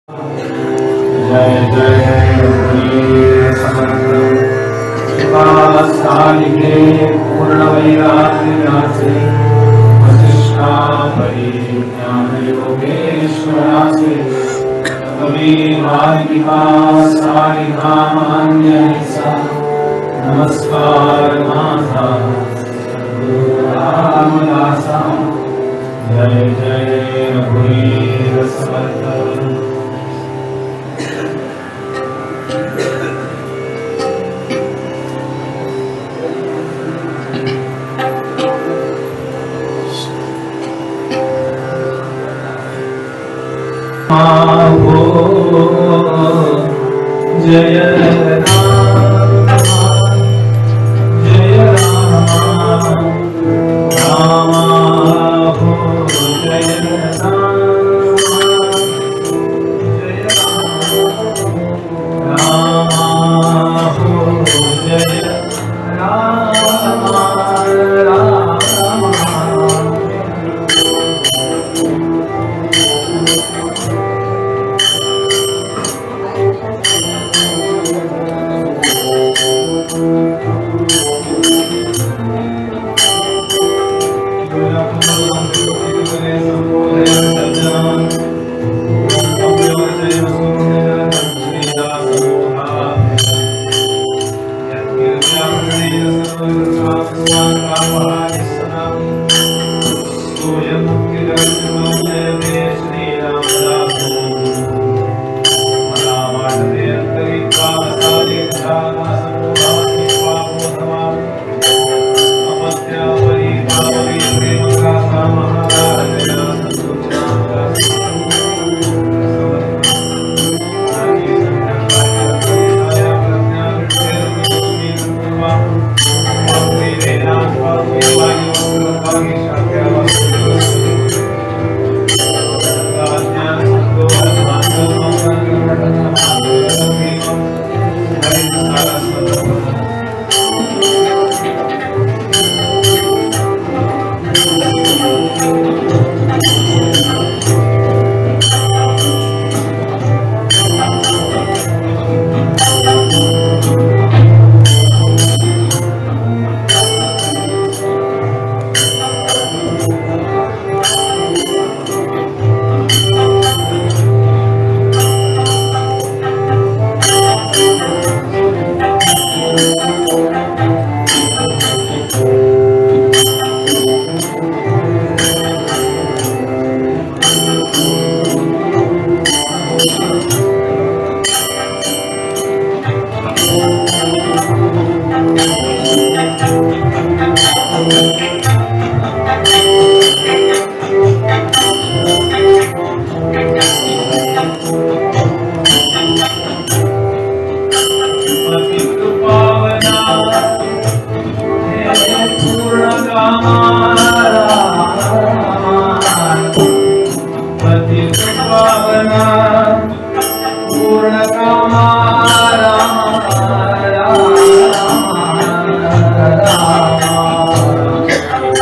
जय जय वीर समर्थ शिवासालिके पूर्ण वैराग्याचे वसिष्ठा परिज्ञान योगेश्वराचे कवी वाल्मिका सारिका मान्यसा नमस्कार माझा रामदासा जय जय रघुवीर समर्थ जय राम जय राम राम हो जय राम जय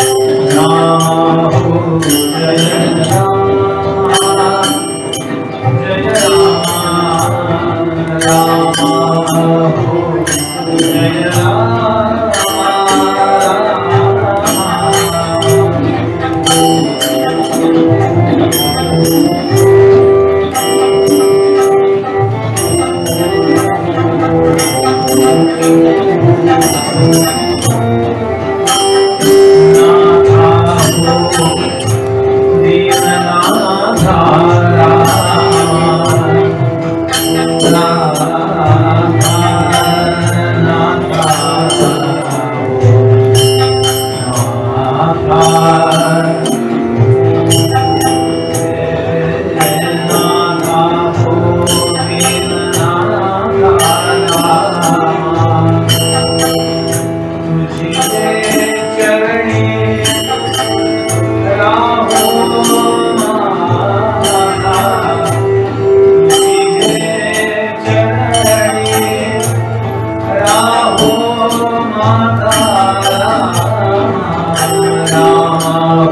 राम हो जय राम राम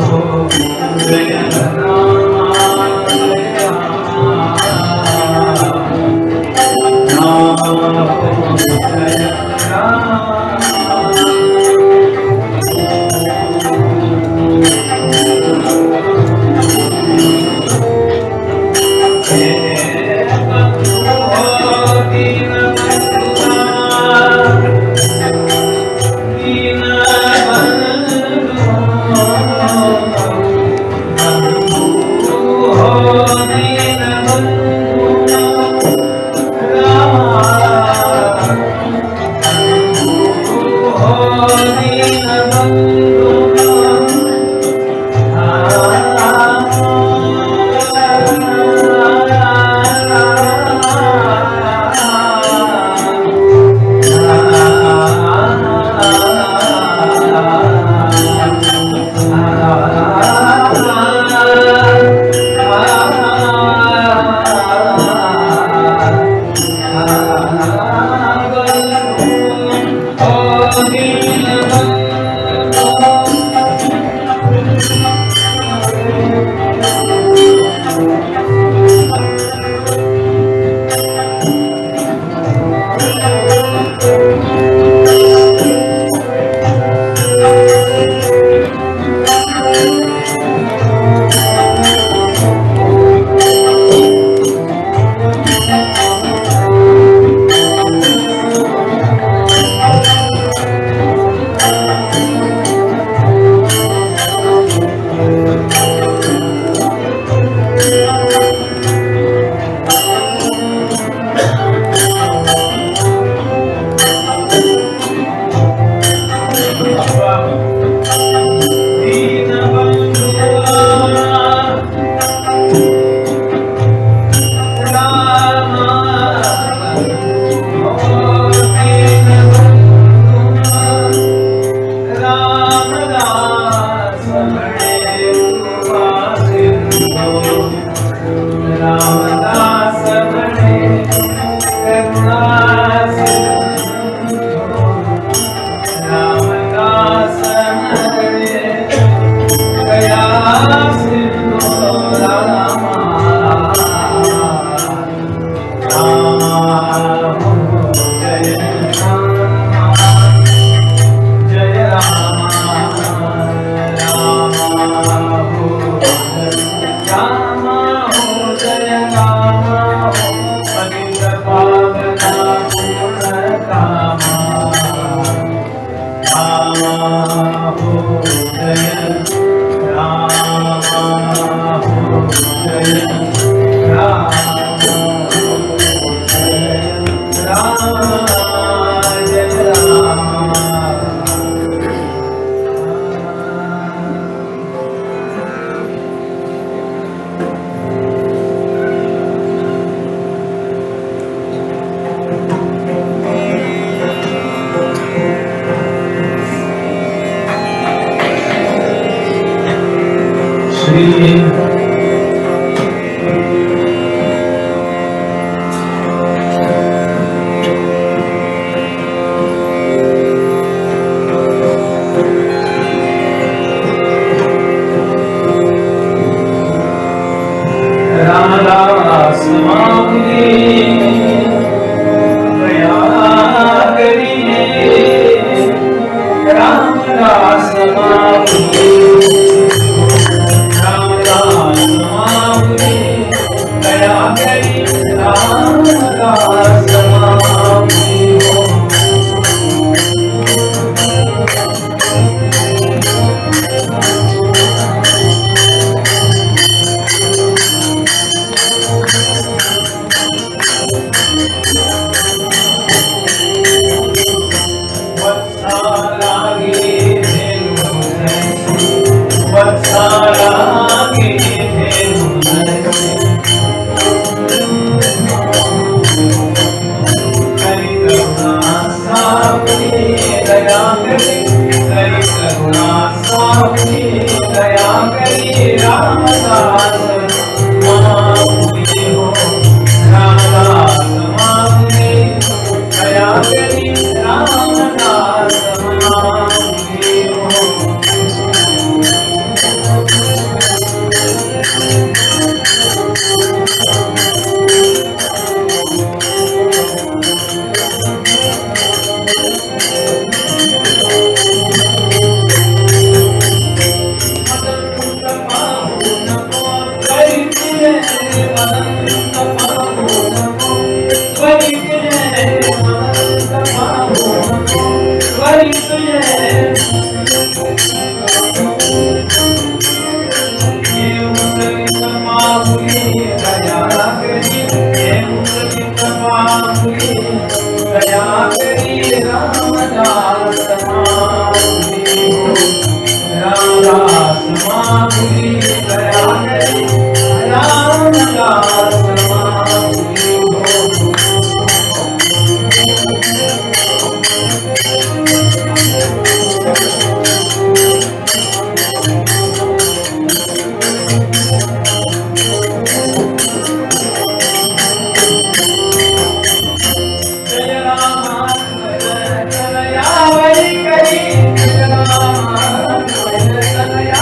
राम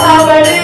आवडी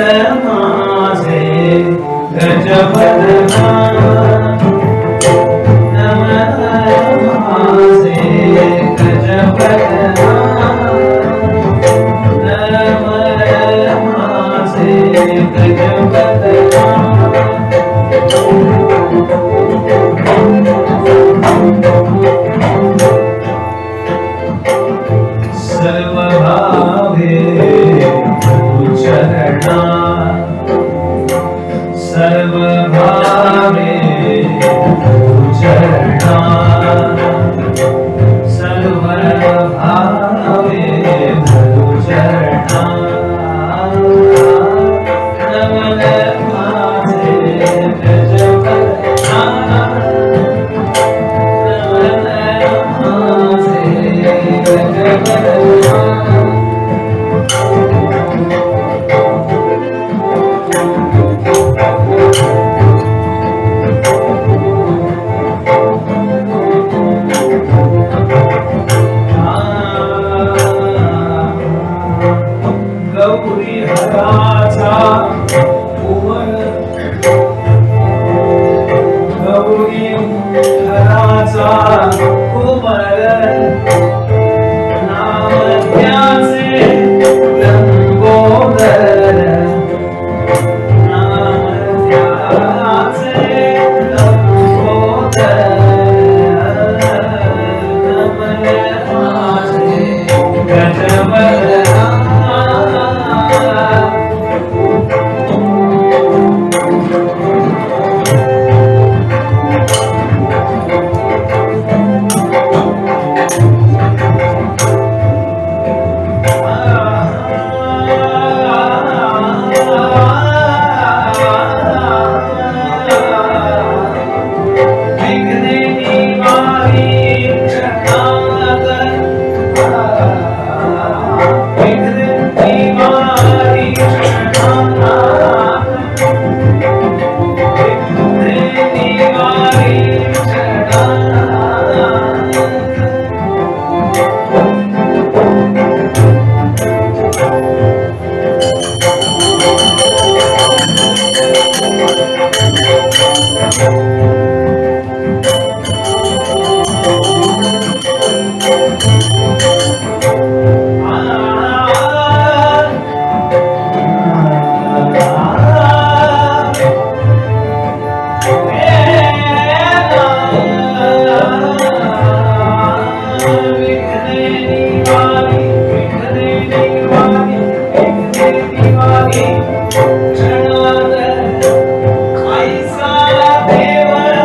माझे गजवदना नमन माझे गजवदना नमन माझे गजवदना सर्व भावे चरणा सर्व भावे चरणा सर्व भावे चरणा नमन माझे गजवदना नमन माझे गजवदना गौरी हराचा कुंवर गौरी हराचा कुंवर नाम त्याचे लंबोदर नाम त्याचे लंबोदर नमन माझे गजवदना क्षणात ऐसा देव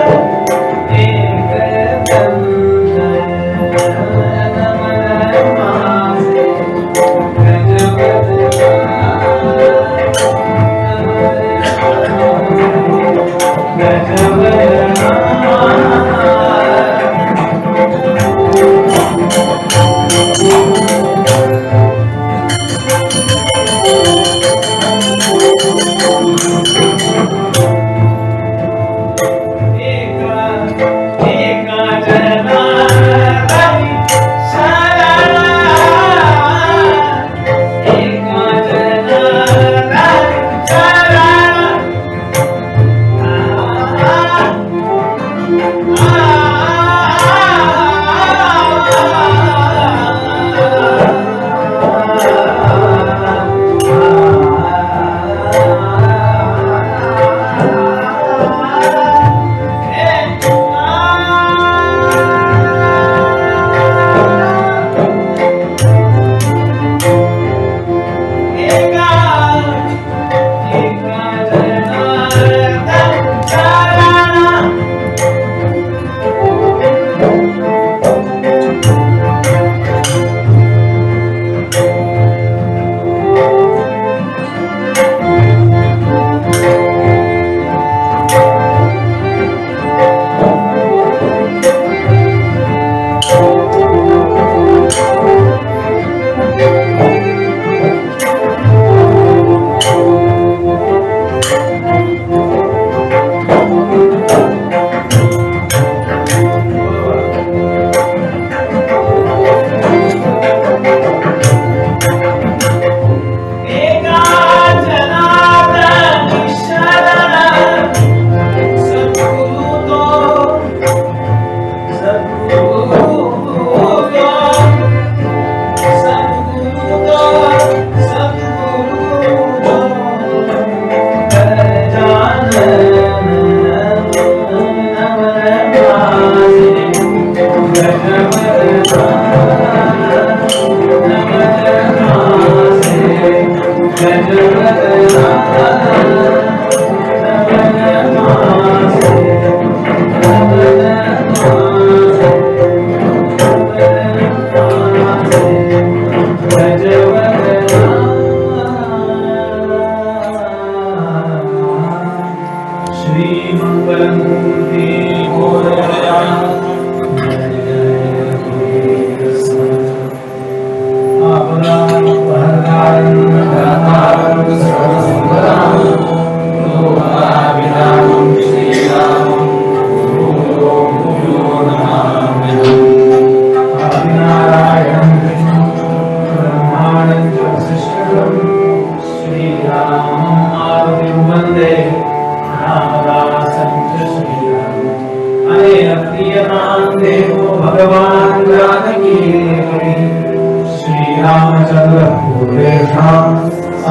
रामचंद्र पूर्वेषाम्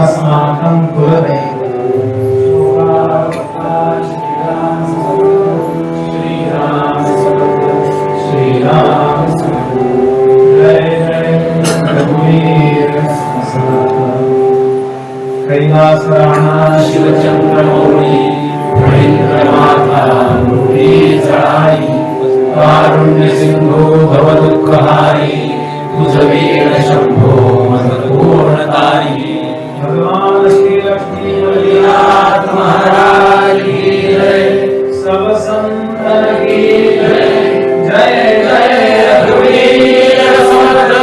अस्माकं कुलदैवम् श्रीराम जय जय रघुवीर कैलास राणा शिवचंद्रमौली महेंद्रमाता मूर्ति चढ़ाई कारुण्य सिंधु भवदुःखहारी वीर शंभो पूर्णतारी भगवान श्री लक्ष्मी नाथ महाराज की जय सब संतन की जय जय जय रघुवीर समर्थ।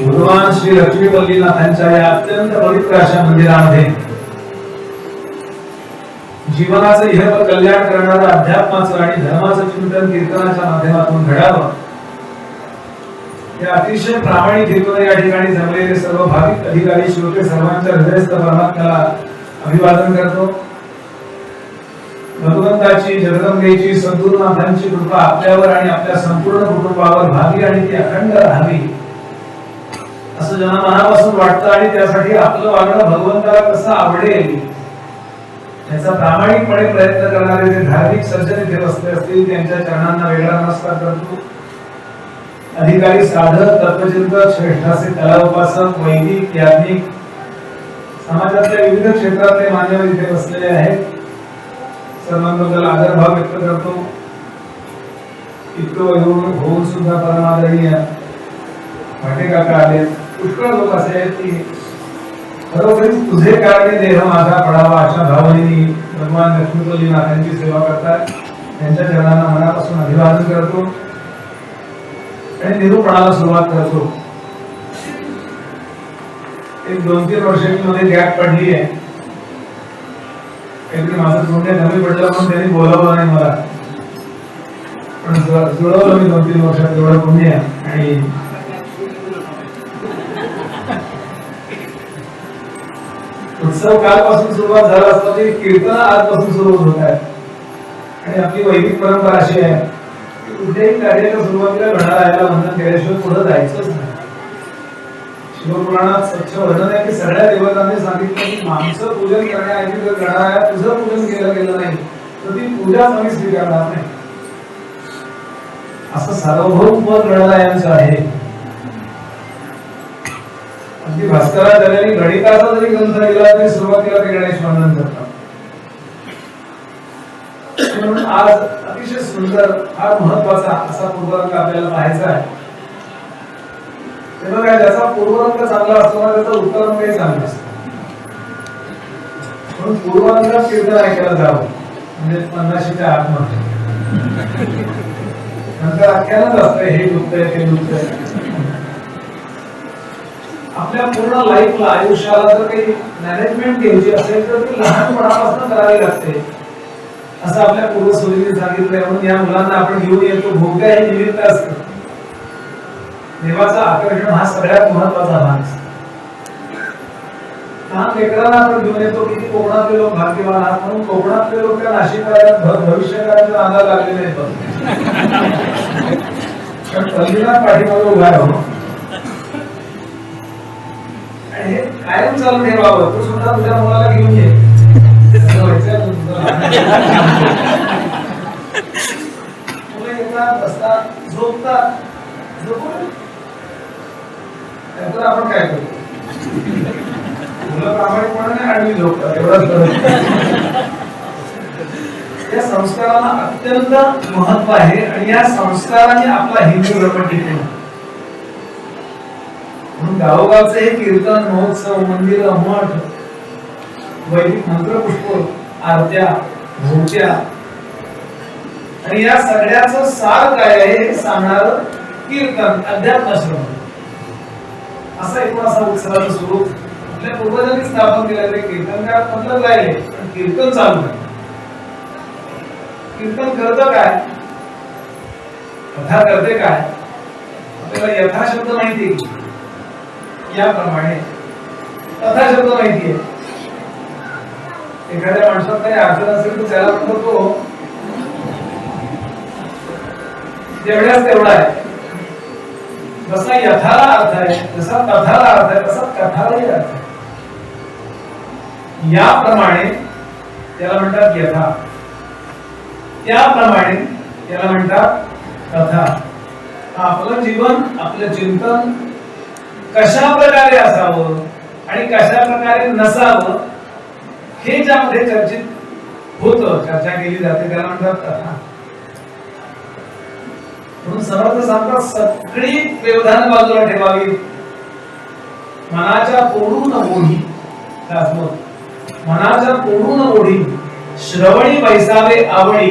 भगवान श्री लक्ष्मीपल्लीनाथांच्या या अत्यंत पवित्र अशा मंदिरामध्ये जीवनाचं इहपर कल्याण करणारं अध्यात्माचं आणि धर्माचं चिंतन कीर्तनाच्या माध्यमातून घडावं या अतिशय प्रामाणिक हेतूने या ठिकाणी जमलेले सर्व भाविक अधिकारी श्रोते सर्वांच्या हृदयस्थ परमात्म्याला अभिवादन करतो। भगवंताची जगदंबेची सद्गुरुनाथांची कृपा आपल्यावर आणि आपल्या संपूर्ण कुटुंबावर भावी आणि ती अखंड राहावी असं जना मनापासून वाटतं आणि त्यासाठी आपलं वागणं भगवंताला कसं आवडेल याचा प्रामाणिकपणे प्रयत्न करणारे जे धार्मिक सज्जन इथे बसले असतील त्यांच्या चरणांना वेगळा नमस्कार करतो। अधिकारी साधक तत्वचिंतक श्रेष्ठाचे कला उपासक वैदिक याज्ञिक समाजातल्या विविध क्षेत्रातले मान्यवर इथे बसलेले आहेत सर्वांबद्दल आदरभाव व्यक्त करतो। इतकं होऊन सुद्धा परमादरणीय भाटे काका आले पुष्कळ लोक असे आहेत की खरोखरीच तुझे कारणे देह माझा पडावा अशा भावनेने भगवान लक्ष्मीपल्लीनाथांची सेवा करतात। त्यांच्या चरणांना मनापासून अभिवादन करतो आणि निरूपणाला सुरुवात करतो। एक 2-3 वर्षांची मध्ये गॅप पडली आहे काहीतरी माझं तोंड कमी पडलं म्हणून त्यांनी बोलावलं नाही मला पण जुळवलं मी 2-3 वर्षात एवढं पुण्य आणि उत्सव कालपासून सुरुवात झाला असता तरी कीर्तन आजपासून सुरू होत आहे आणि आपली वैदिक परंपरा अशी आहे की कुठल्याही कार्याच्या सुरुवातीला घडायला वंदन केल्याशिवाय पुढे जायचंच नाही। शिवपुराणात स्वच्छ वर्णन आहे की सगळ्या देवतांनी सांगितलं की माणसं पूजन करण्याऐवजी जर घडाया तुझं पूजन केलं गेलं नाही तर ती पूजा आम्ही स्वीकारणार नाही असं सार्वभौम पद गणरायांचं आहे। अगदी भास्कराचार्यांनी गणिताचा जरी ग्रंथ लिहिला तरी सुरुवातीला ते गणेश वंदन करतात। म्हणून आज अतिशय सुंदर फार महत्वाचा असा पूर्वरंग आपल्याला पाहायचा आहे। तेव्हा काय ज्याचा पूर्वरंग चांगला असतो ना त्याचा उत्तरंगही चांगला असतो म्हणून पूर्वरंगात कीर्तन ऐकायला जावं म्हणजे 50च्या आतमध्ये नंतर आख्यानच असतंय हे दुखतंय ते दुखतंय। आपल्या पूर्ण लाईफला आयुष्याला जर काही मॅनेजमेंट घ्यायची असेल तर ती लहानपणापासून करावी लागते असं आपल्या पूर्वसुरीने सांगितलंय। म्हणून या मुलांना आपण घेऊन येतो भोग्या हे निमित्त असतं। देवाचं आकर्षण हा सगळ्यात महत्वाचा भाग असतो। लहान लेकरांना आपण घेऊन येतो किती कोकणातले लोक भाग्यवान आहात म्हणून कोकणातले लोक त्या नाशिकच्या भविष्यकाळाच्या नादाला लागलेले आहेत पण पल्लीनाथ पाठीमागे उभा राहून कायम चालू ठेवावं. तू सुद्धा तुझ्या मुलाला घेऊन ये. मुलं येतात, बसतात, झोपतात. त्यातून आपण काय करतो? मुलं प्रामाणिकपणे आडवी झोपतात, एवढंच करत. या संस्काराला अत्यंत महत्व आहे आणि या संस्काराने आपला हिंदू धर्म टिकून. म्हणून गावोगावचे हे कीर्तन, महोत्सव, मंदिर, मठ, वैदिक मंत्रपुष्प, आरत्या, भोवत्या आणि या सगळ्याचं सार काय आहे हे सांगणारं कीर्तन, अध्यात्माश्रम असा एकूण असा उत्सवाचं स्वरूप आपल्या पूर्वजांनी स्थापन केलेलं. कीर्तनकार मतलब राहिले पण कीर्तन चालू आहे. कीर्तन करतं काय, कथा करते काय, आपल्याला यथा शब्द माहिती आहे. याप्रमाणे कथा शब्द माहिती आहे. एखाद्या माणसात काही अडचण असेल तर त्याला म्हणतो जेवढ्याच तेवढा आहे. जसा यथाला अर्थ आहे, जसा कथाला अर्थ आहे, तसा कथालाही अर्थ आहे. याप्रमाणे त्याला म्हणतात यथा, त्याप्रमाणे त्याला म्हणतात कथा. आपलं जीवन, आपलं चिंतन कशा प्रकारे असावं आणि कशा प्रकारे नसावं हे ज्यामध्ये चर्चित होतं, चर्चा केली जाते, त्याला म्हणतात कथा. म्हणून समर्थ सांगतात सगळी व्यवधान बाजूला ठेवावी. मनाच्या तोडून ओढी, मनाच्या तोडून ओढी श्रवणी बैसावे आवडी,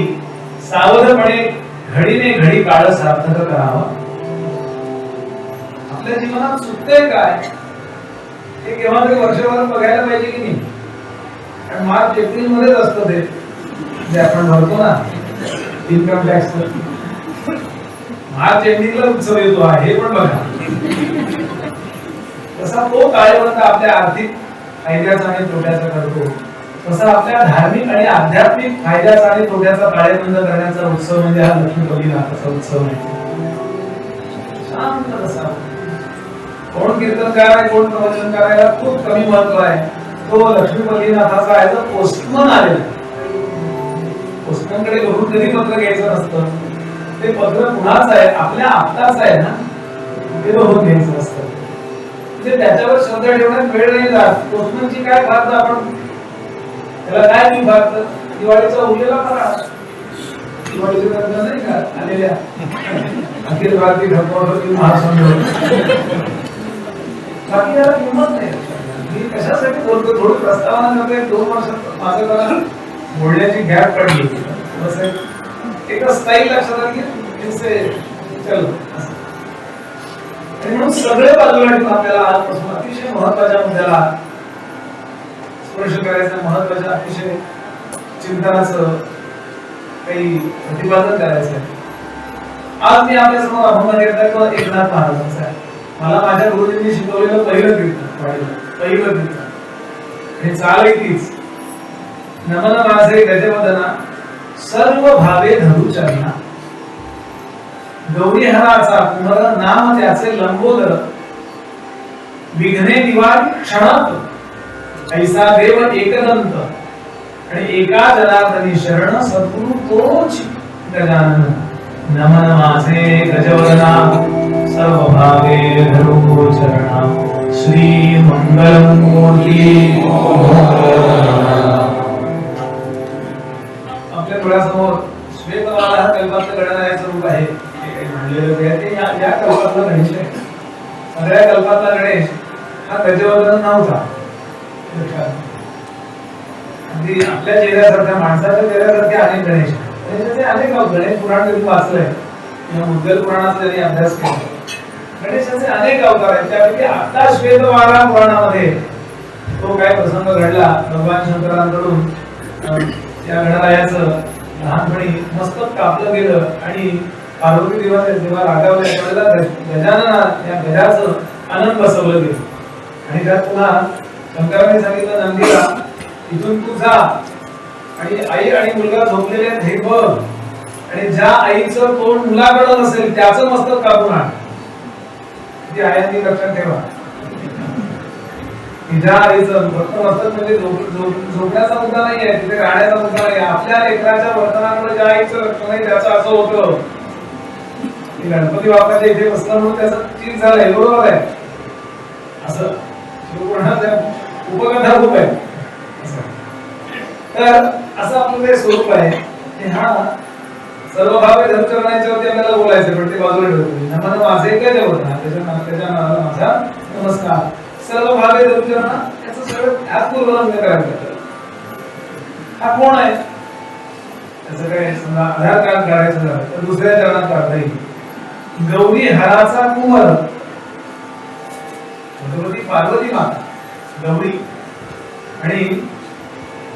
सावधपणे घडीने घडी काळ सार्थक करावा. आपल्या जीवनात चुकतंय काय हे केव्हा तरी वर्षभर बघायला पाहिजे की नाही. कारण मार्च एप्रिल मध्येच असतं ते जे आपण भरतो ना इन्कम टॅक्स. मार्च एंडिंगला उत्सव येतो आहे हे पण बघा. तसा तो काळेपर्यंत आपल्या आर्थिक फायद्याचा आणि तोट्याचा करतो, तसा आपल्या धार्मिक आणि आध्यात्मिक फायद्याचा आणि तोट्याचा ताळेबंद करण्याचा उत्सव म्हणजे हा लक्ष्मीपल्लीनाथाचा उत्सव आहे. शांत बसा. कोण कीर्तनकार आहे, कोण प्रवचनकार आहे, खूप कमी महत्व आहे. तो लक्ष्मीपल्लीनाथाचा आहे, तर पोस्टमन आलेला. पोस्टमनकडे बघून कधी पत्र घ्यायचं नसतं. ते पत्र कुणाच आहे, आपल्या आत्ताच आहे ना, ते बघून घ्यायचं असतं. म्हणजे त्याच्यावर श्रद्धा ठेवण्यात वेळ नाही जात. पोस्टमनची काय फार आपण त्याला काय नाही फार, दिवाळीचा उरलेला फराळ, दिवाळीचे ग्रंथ नाही का आलेल्या अखिल भारतीय धर्मवृत्ती महासंघ, बाकी याला किंमत नाही. मी कशासाठी बोलतो, थोडं प्रस्तावना करते. 2 वर्ष माझं जरा बोलण्याची गॅप पडली. एक स्टाईल लक्षात आली चलो. म्हणून सगळे बाजूला ठेवून आपल्याला आजपासून अतिशय महत्वाच्या मुद्द्याला स्पर्श करायचं, महत्वाच्या अतिशय चिंतनाचं काही प्रतिपादन करायचं. आज मी आपल्या समोर अभंग कीर्तन एकनाथ महाराजांचा आहे. मला माझ्या गुरुजींनी शिकवलेलं पहिलं कीर्तन. हे चाल तीच. नमन माझे गजवदना, सर्व भावे धरू चरणा, गौरी हराचा कुमर, नाम त्याचे लंबोदर, विघ्ने निवार क्षणात, ऐसा देव एकदंत, आणि एका जनार्दनी शरण, सद्गुरु तोच गजानन. नमन माझे गजवदना, सर्व भावे धरू चरणा, श्री मंगलम मूर्ती. आपल्या डोळ्यासमोर श्वेतवाला हा कल्पात गणरायाचं रूप आहे. या कल्पातला गणेश आहे. सगळ्या कल्पातला गणेश हा गजवदन नव्हता. अगदी आपल्या चेहऱ्यासारख्या, माणसाच्या चेहऱ्यासारखे अनेक गणेश. गणेशाचे अनेक गणेश पुराण तुम्ही वाचलंय किंवा मुद्गल पुराणात त्यांनी अभ्यास केला. गणेशाचे अनेक अवतार आहेत. त्यापैकी आता श्वेतवाला पुराणामध्ये तो काय प्रसंग घडला, भगवान शंकरांकडून त्या गणरायाचं लहानपणी मस्तक कापलं गेलं आणि पार्वती देवा जेव्हा रागावल्या त्यावेळेला गजानना या गजाचं आनंद बसवलं गेलं. आणि त्यात पुन्हा शंकराने सांगितलं नंदीला, इथून तू जा आणि आई आणि मुलगा झोपलेले आहेत हे बघ, आणि ज्या आईचं तोंड मुलाकडे नसेल त्याचं मस्तक कापून आण. ती आयांनी लक्षात ठेवा. तिच्या आईचं फक्त वस्त्र म्हणजे झोपण्याचा मुद्दा नाहीये, तिथे राहण्याचा मुद्दा नाही. आपल्या लेकराच्या वर्तनाकडे ज्या आईचं लक्ष नाही त्याचं असं होतं की गणपती बाप्पाच्या इथे बसला म्हणून त्याचं चीज झालंय, बरोबर आहे. असं उपकथा खूप आहे. तर असं आपलं ते स्वरूप आहे की हा सर्व भावे धर्मचरणांच्यावरती आपल्याला बोलायचं, पण ते बाजूला ठेवतो. नमन माझे काय होता त्याच्या नावाला माझा नमस्कार. सर्व भावे धर्मचरण याचं सगळं ध्यानपूर्वक करायचं. हा कोण आहे, त्याचं काय समजा आधार कार्ड काढायचं झालं तर दुसऱ्या चरणात काढता येईल. गौरी हराचा कुंवर, भगवती पार्वती माता गौरी आणि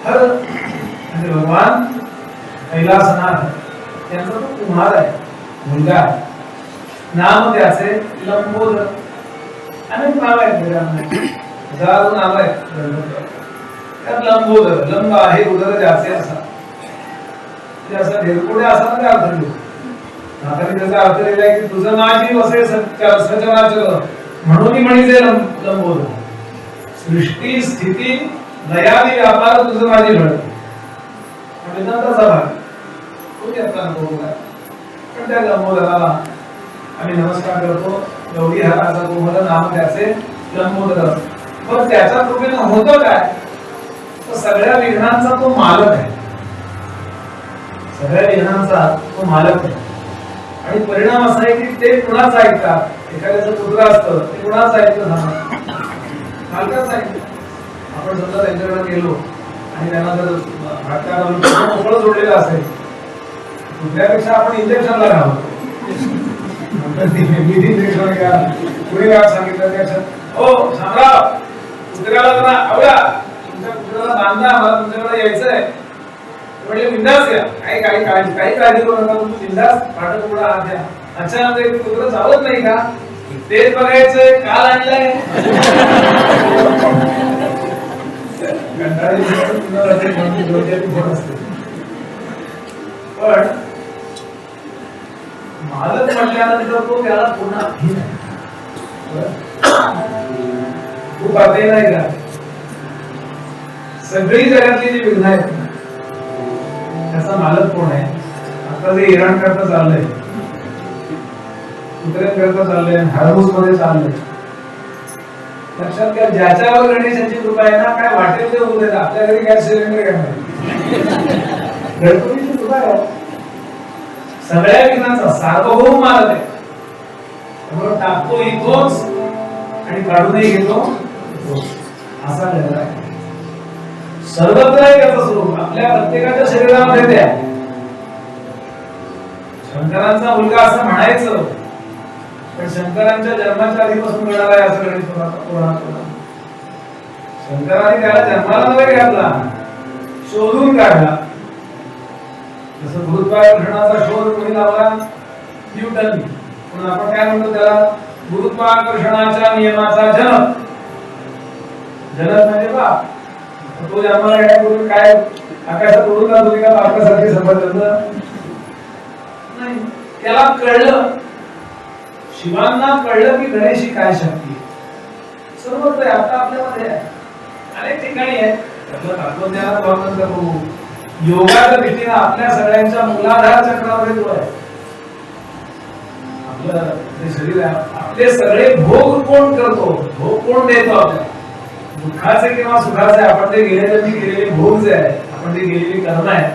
हर म्हणजे भगवान कैलासनाथ यांचा तो कुमार आहे, मुलगा आहे. नाम त्याचे लंबोदर. अनेक नाव आहेत वेदांमध्ये, हजारो नाव आहेत. त्यात लंबोदर, लंब आहे उदर ज्याचे असा, असा ढेरपुढे असा काय अर्थ घेऊ. आता मी त्याचा अर्थ लिहिलाय की तुझं माझी वसे सचराचर म्हणून म्हणीचे लंबोदर. सृष्टी स्थिती लयादी व्यापार तुझं माझी घडत. वेदांताचा भाग तो घेतला नको पण त्या लंबोदराला आम्ही नमस्कार करतो. गौरी हराचा कुंवर, नाम त्याचे लंबोदर. पण त्याच्या कृपेने होतं काय, तर सगळ्या विघ्नांचा तो मालक आहे. सगळ्या विघ्नांचा तो मालक आहे. आणि परिणाम असा आहे की ते कुणाचं ऐकतात. एखाद्याचं पुत्र असतं ते कुणाचं ऐकतं सांगा, मालकाचं ऐकतं. आपण समजा त्यांच्याकडे गेलो आणि त्यांना जर मोकळं जोडलेलं असेल, दुसऱ्यापेक्षा आपण इंजेक्शनला घालतो. कुणी काय सांगितलं त्याच्यात, हो शामराव कुत्र्याला जरा आवडा, तुमच्या कुत्र्याला बांधा, मला तुमच्याकडे यायचंय. म्हणजे बिंदास या, काही काळजी करू नका, तुम्ही बिंदास फाटक उघडा हात द्या. अच्छा ते कुत्रं चालत नाही का, तेच बघायचंय, काल आणलंय. पण मालक म्हटल्यानंतर तो त्याला पुन्हा खूप पातळी नाही का. सगळी जगातली जी विघ्न आहेत त्याचा मालक कोण आहे. आता जे इराण करता चाललंय, युक्रेन करता चाललंय, हार्मोस मध्ये चाललंय, लक्षात घ्या ज्याच्यावर गणेशाची कृपा आहे ना, काय वाटेल ते होऊ देत. आपल्या घरी काय सिलेंडर काय गणपतीची कृपा आहे. सगळ्या विघ्नांचा सार्वभौम मालक आहे. त्यामुळे टाकतो इथोच आणि काढूनही घेतो असा घडला आहे. सर्वत्र आहे त्याचं स्वरूप, आपल्या प्रत्येकाच्या शरीरामध्ये ते आहे. शंकरांचा मुलगा असं म्हणायचं, पण शंकरांच्या जन्माच्या आधीपासून घडला आहे असं गणित शंकराने त्याला जन्माला नव्हे घातला, शोधून काढला. जसं गुरुत्वाकर्षणाचा शोध कोणी लावला, न्यूटन. म्हणून आपण काय म्हणतो त्याला, गुरुत्वाकर्षणाच्या नियमाचा जनक. जनक म्हणजे बाप. तो जन्माला येण्यापूर्वी काय आकाशात उडून जातो का बापासारखी समजलं नाही. त्याला कळलं, शिवांना कळलं की गणेशी काय शक्ती सर्वत्र आता आपल्यामध्ये आहे. अनेक ठिकाणी आहे. तत्वज्ञानात वर्णन करू, योगाच्या दृष्टीने आपल्या सगळ्यांच्या मूलाधार चक्रामध्ये तो आहे. आपलं जे शरीर आहे, आपले सगळे भोग कोण करतो, भोग कोण देतो आपल्याला, दुःखाचे किंवा सुखाचे. आपण ते गेलेले भोग जे आहे, आपण जे गेलेली कर्म आहे,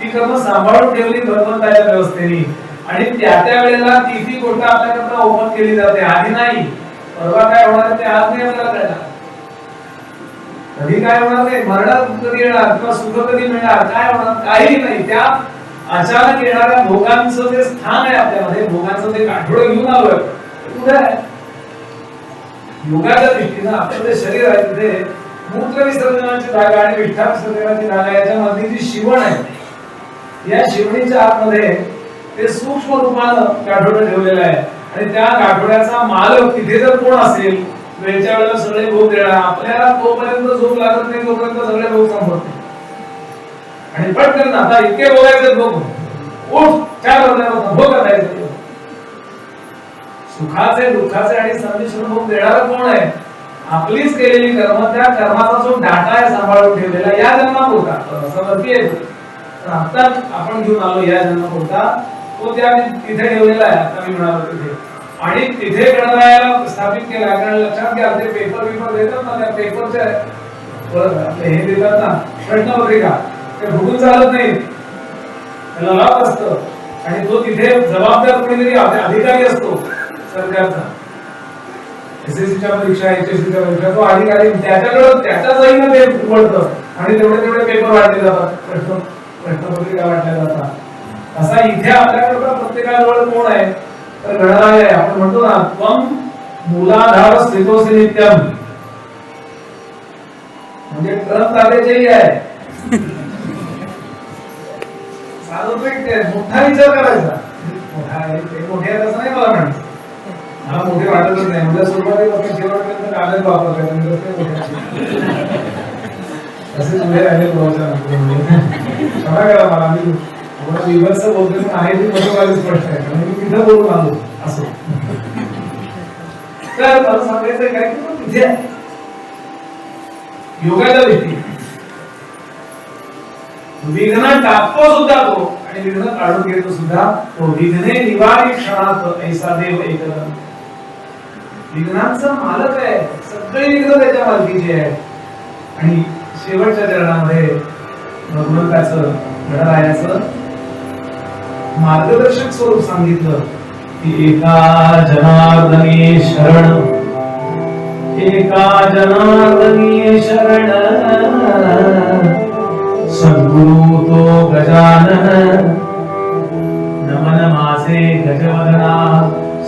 ती कर्म सांभाळून ठेवली भगवंताच्या व्यवस्थेने. आणि त्या वेळेला ती गोष्ट आपल्याकडे ओपन केली जाते. आधी नाही, परवा काय होणार ते आज नाही आपल्याला कळणार. कधी काय होणार नाही, मरण कधी येणार किंवा सुख कधी मिळणार, काय होणार काही नाही. त्या अचानक येणाऱ्या भोगांचं जे स्थान आहे आपल्यामध्ये, भोगांचं जे गाठोडं घेऊन आलोय कुठे आहे. योगाच्या दृष्टीनं आपलं जे शरीर आहे तिथे मूत्र विसर्जनाची जागा आणि विठ्ठा विसर्जनाची जागा, याच्या मध्ये जी शिवण आहे, या शिवणीच्या आतमध्ये ते सूक्ष्म रूपानं गाठोडं ठेवलेलं आहे. आणि त्या गाठोड्याचा मालक तिथे जर कोण असेल, वेळच्या वेळेला सगळे भोग देणार, आपल्याला तोपर्यंत झोप लागत नाही तोपर्यंत सगळे भोग संपत नाही. आणि पटकन आता इतके बोलायचे भोग, उठ 4 वाजल्यापासून भोग करायचं. सुखाचे दुःखाचे आणि संमिश्र भोग देणारा कोण आहे, आपलीच केलेली कर्म, त्या कर्माचा जो डाटा आहे सांभाळून ठेवलेला या जन्मापुरता असं वरती आहे, पण आता आपण घेऊन आलो या जन्मापुरता तो त्या तिथे ठेवलेला आहे. आता मी म्हणालो तिथे, आणि तिथे गणरायाला स्थापित केला. कारण लक्षात घ्या, ते पेपर देतात ना, त्या पेपरच्या आपले हे देतात ना प्रश्नपत्रिका, ते भुगून चालत नाही, त्याला लाभ असतं. आणि तो तिथे जबाबदार कोणीतरी अधिकारी असतो सरकारचा, एसएससीच्या परीक्षा, एचएससीच्या परीक्षा, तो अधिकारी त्याच्याकडे त्याच्या जाईन ते उघडतं आणि तेवढे पेपर वाटले जातात, प्रश्नपत्रिका वाटल्या जातात. असा इथे आपल्याकडे प्रत्येकाजवळ कोण आहे तर गणराय आहे. आपण म्हणतो ना, त्वं मूलाधार स्थितोसी नित्यम, म्हणजे क्रम तारेचेही आहे. मोठा विचार करायचा, मोठा आहे ते मोठे आहे असं नाही मला म्हणायचं, मला मोठे वाटतच नाही. म्हणजे सुरुवातीपासून शेवटपर्यंत कागद वापरतो असे पुढे राहिले प्रवचन. क्षमा करा मला, मी विभत्स बोलतो पण आहे ती मोठं स्पष्ट आहे, म्हणजे मी तिथं बोलून आलो असं. तर मला सांगायचं काय की तिथे योगाच्या दृष्टीने विघ्न टाकतो सुद्धा तो, आणि विघ्न काढून घेतो सुद्धा तो. विघ्ने निवारी क्षणात ऐसा देव एकदम. विघ्नांचा मालक आहे, सगळे विघ्न त्याच्या मालकीचे आहे. आणि शेवटच्या चरणामध्ये भगवंताचं गणरायाचं मार्गदर्शक स्वरूप सांगितलं की एका जनार्दनी शरण, एका जनार्दनी शरण, सद्गुरु तो गजानन, नमन माझे गजवदना,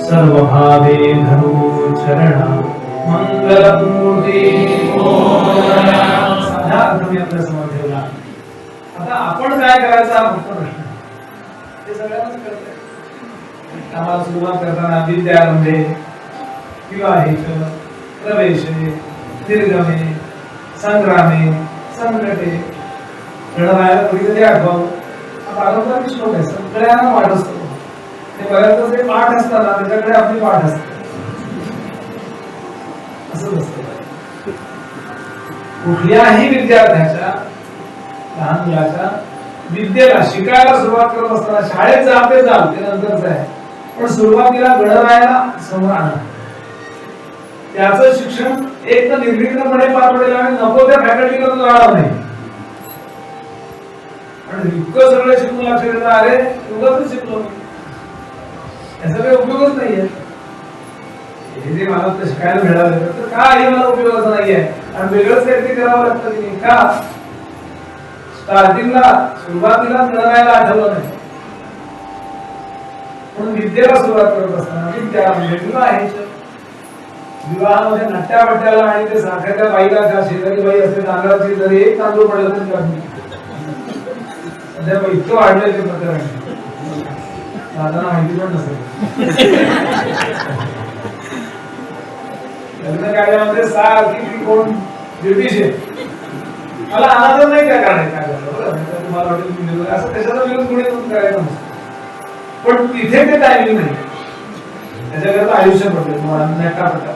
सर्व भावे धनु चरणा, मंगलमूर्ती. साधा अर्थ मी आपल्या समोर ठेवला. आता आपण काय करायचं हा फक्त प्रश्न, ते सगळ्यांनाच कळतंय. आम्हाला सुरुवात करताना विद्यारंभे, विवाहेच, प्रवेशे, निर्गमे, संग्रामे, संकटे, गणरायाला कधी कधी आठवावं. पारंपरिक श्लोक आहे, सगळ्यांना पाठ असतो. ते बऱ्याच जे पाठ असतात ना, त्याच्याकडे आपली पाठ असते, असंच असतं. कुठल्याही विद्यार्थ्याच्या, लहान मुलाच्या विद्येला शिकायला सुरुवात करत असताना, शाळेत जाते जाल ते नंतरच आहे, पण सुरुवातीला गणरायाला समोर आणा. त्याचं शिक्षण एक तर निर्विघ्नपणे पार पडेल आणि नको त्या फॅकल्टीला तो जाणार नाही. आणि इतकं सगळं शिकून लक्ष देता, अरे उगाच शिकलो, याचा काही उपयोगच नाहीये. हे जे मला शिकायला मिळालं तर काही मला उपयोगाचं नाहीये, आणि वेगळंच काहीतरी करावं लागतं की नाही का. स्टार्टिंगला, सुरुवातीला गणरायाला आठवलं नाही, म्हणून विद्येला सुरुवात करत असताना विद्या म्हणजे विवाहाचं. विवाहामध्ये नट्ट्यापट्ट्याला आणि ते साखरेच्या बाईला, त्या शेजारी बाई असते तांदळाची, जरी एक तांदूळ पडला तरी कमी. सध्या इतकं वाढलंय ते प्रकरण, दादांना माहिती पण नसेल. लग्न कायद्यामध्ये सारखी कोण ब्रिटिश आहे, मला आनंद नाही काय काढायचं तुम्हाला वाटेल असं, त्याच्याचा विरोध पुढे करायचा नसतो. पण तिथे ते टायमिंग नाही, त्याच्याकरता आयुष्य पडले तुम्हाला नट्टापट्टा.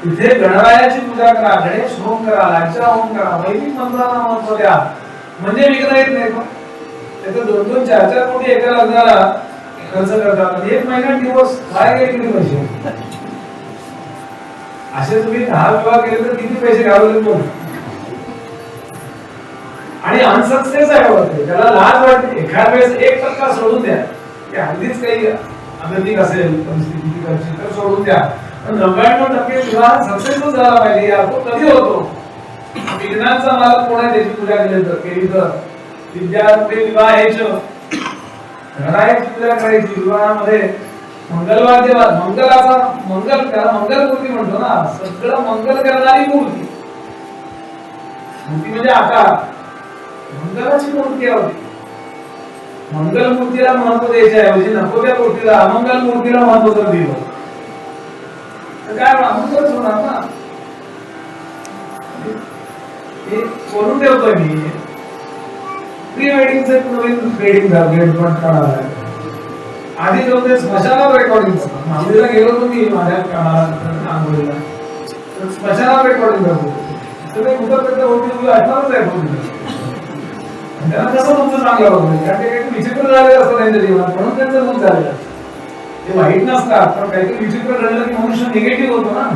तिथे गणरायाची पूजा करा, गणेश होम करा, लाचा होम करा, वैदिक मंत्रांना महत्व द्या, म्हणजे विघ्न येत नाही. त्याचं 2-2, 4-4 कोटी एका लग्नाला खर्च करतात, 1 महिना दिवस वाया गेले किती पैसे. असे तुम्ही 10 विवाह केले तर किती पैसे घालवले कोण. आणि अनसक्सेस आहे होते, त्याला लाज वाटते. एखाद्या वेळेस 1% सोडून द्या, की अगदीच काही अगतिक असेल परिस्थिती तिकडची तर सोडून द्या, पण 99% विवाह सक्सेसफुल झाला पाहिजे. यार तो कधी होतो. विघ्नांचा मालक कोण आहे त्याची पूजा केली तर विद्यार्थी विवाहाचं, गणरायाची पूजा करायची. विवाहामध्ये मंगलवाद्य, मंगलाचा मंगल करा, मंगलमूर्ती म्हणतो ना, सगळं मंगल करणारी मूर्ती. मूर्ती म्हणजे आकार, मंगलाची मूर्ती होती. मंगल मूर्तीला महत्व द्यायच्या ऐवजी नको त्या मूर्तीला, अमंगल मूर्तीला महत्व जर दिलं तर काय अमंगलच होणार ना. हे करून ठेवतोय मी. प्री वेडिंगचं नवीन वेडिंग झालं, आधी जाऊन ते स्मशानात रेकॉर्डिंग. मांगलीला गेलो होतो मी माझ्या आंघोळीला, स्मशानात रेकॉर्डिंग करतो तुम्ही कुठं होती ऐकणारच आहे त्यांना कसं तुमचं चांगलं होतं कारण ते काही विचित्र झालेलं असतं त्यांच्या जीवनात म्हणून त्यांचं दुःख झालेलं ते वाईट नसतात पण काहीतरी विचित्र घडलं की मनुष्य निगेटिव्ह होतो ना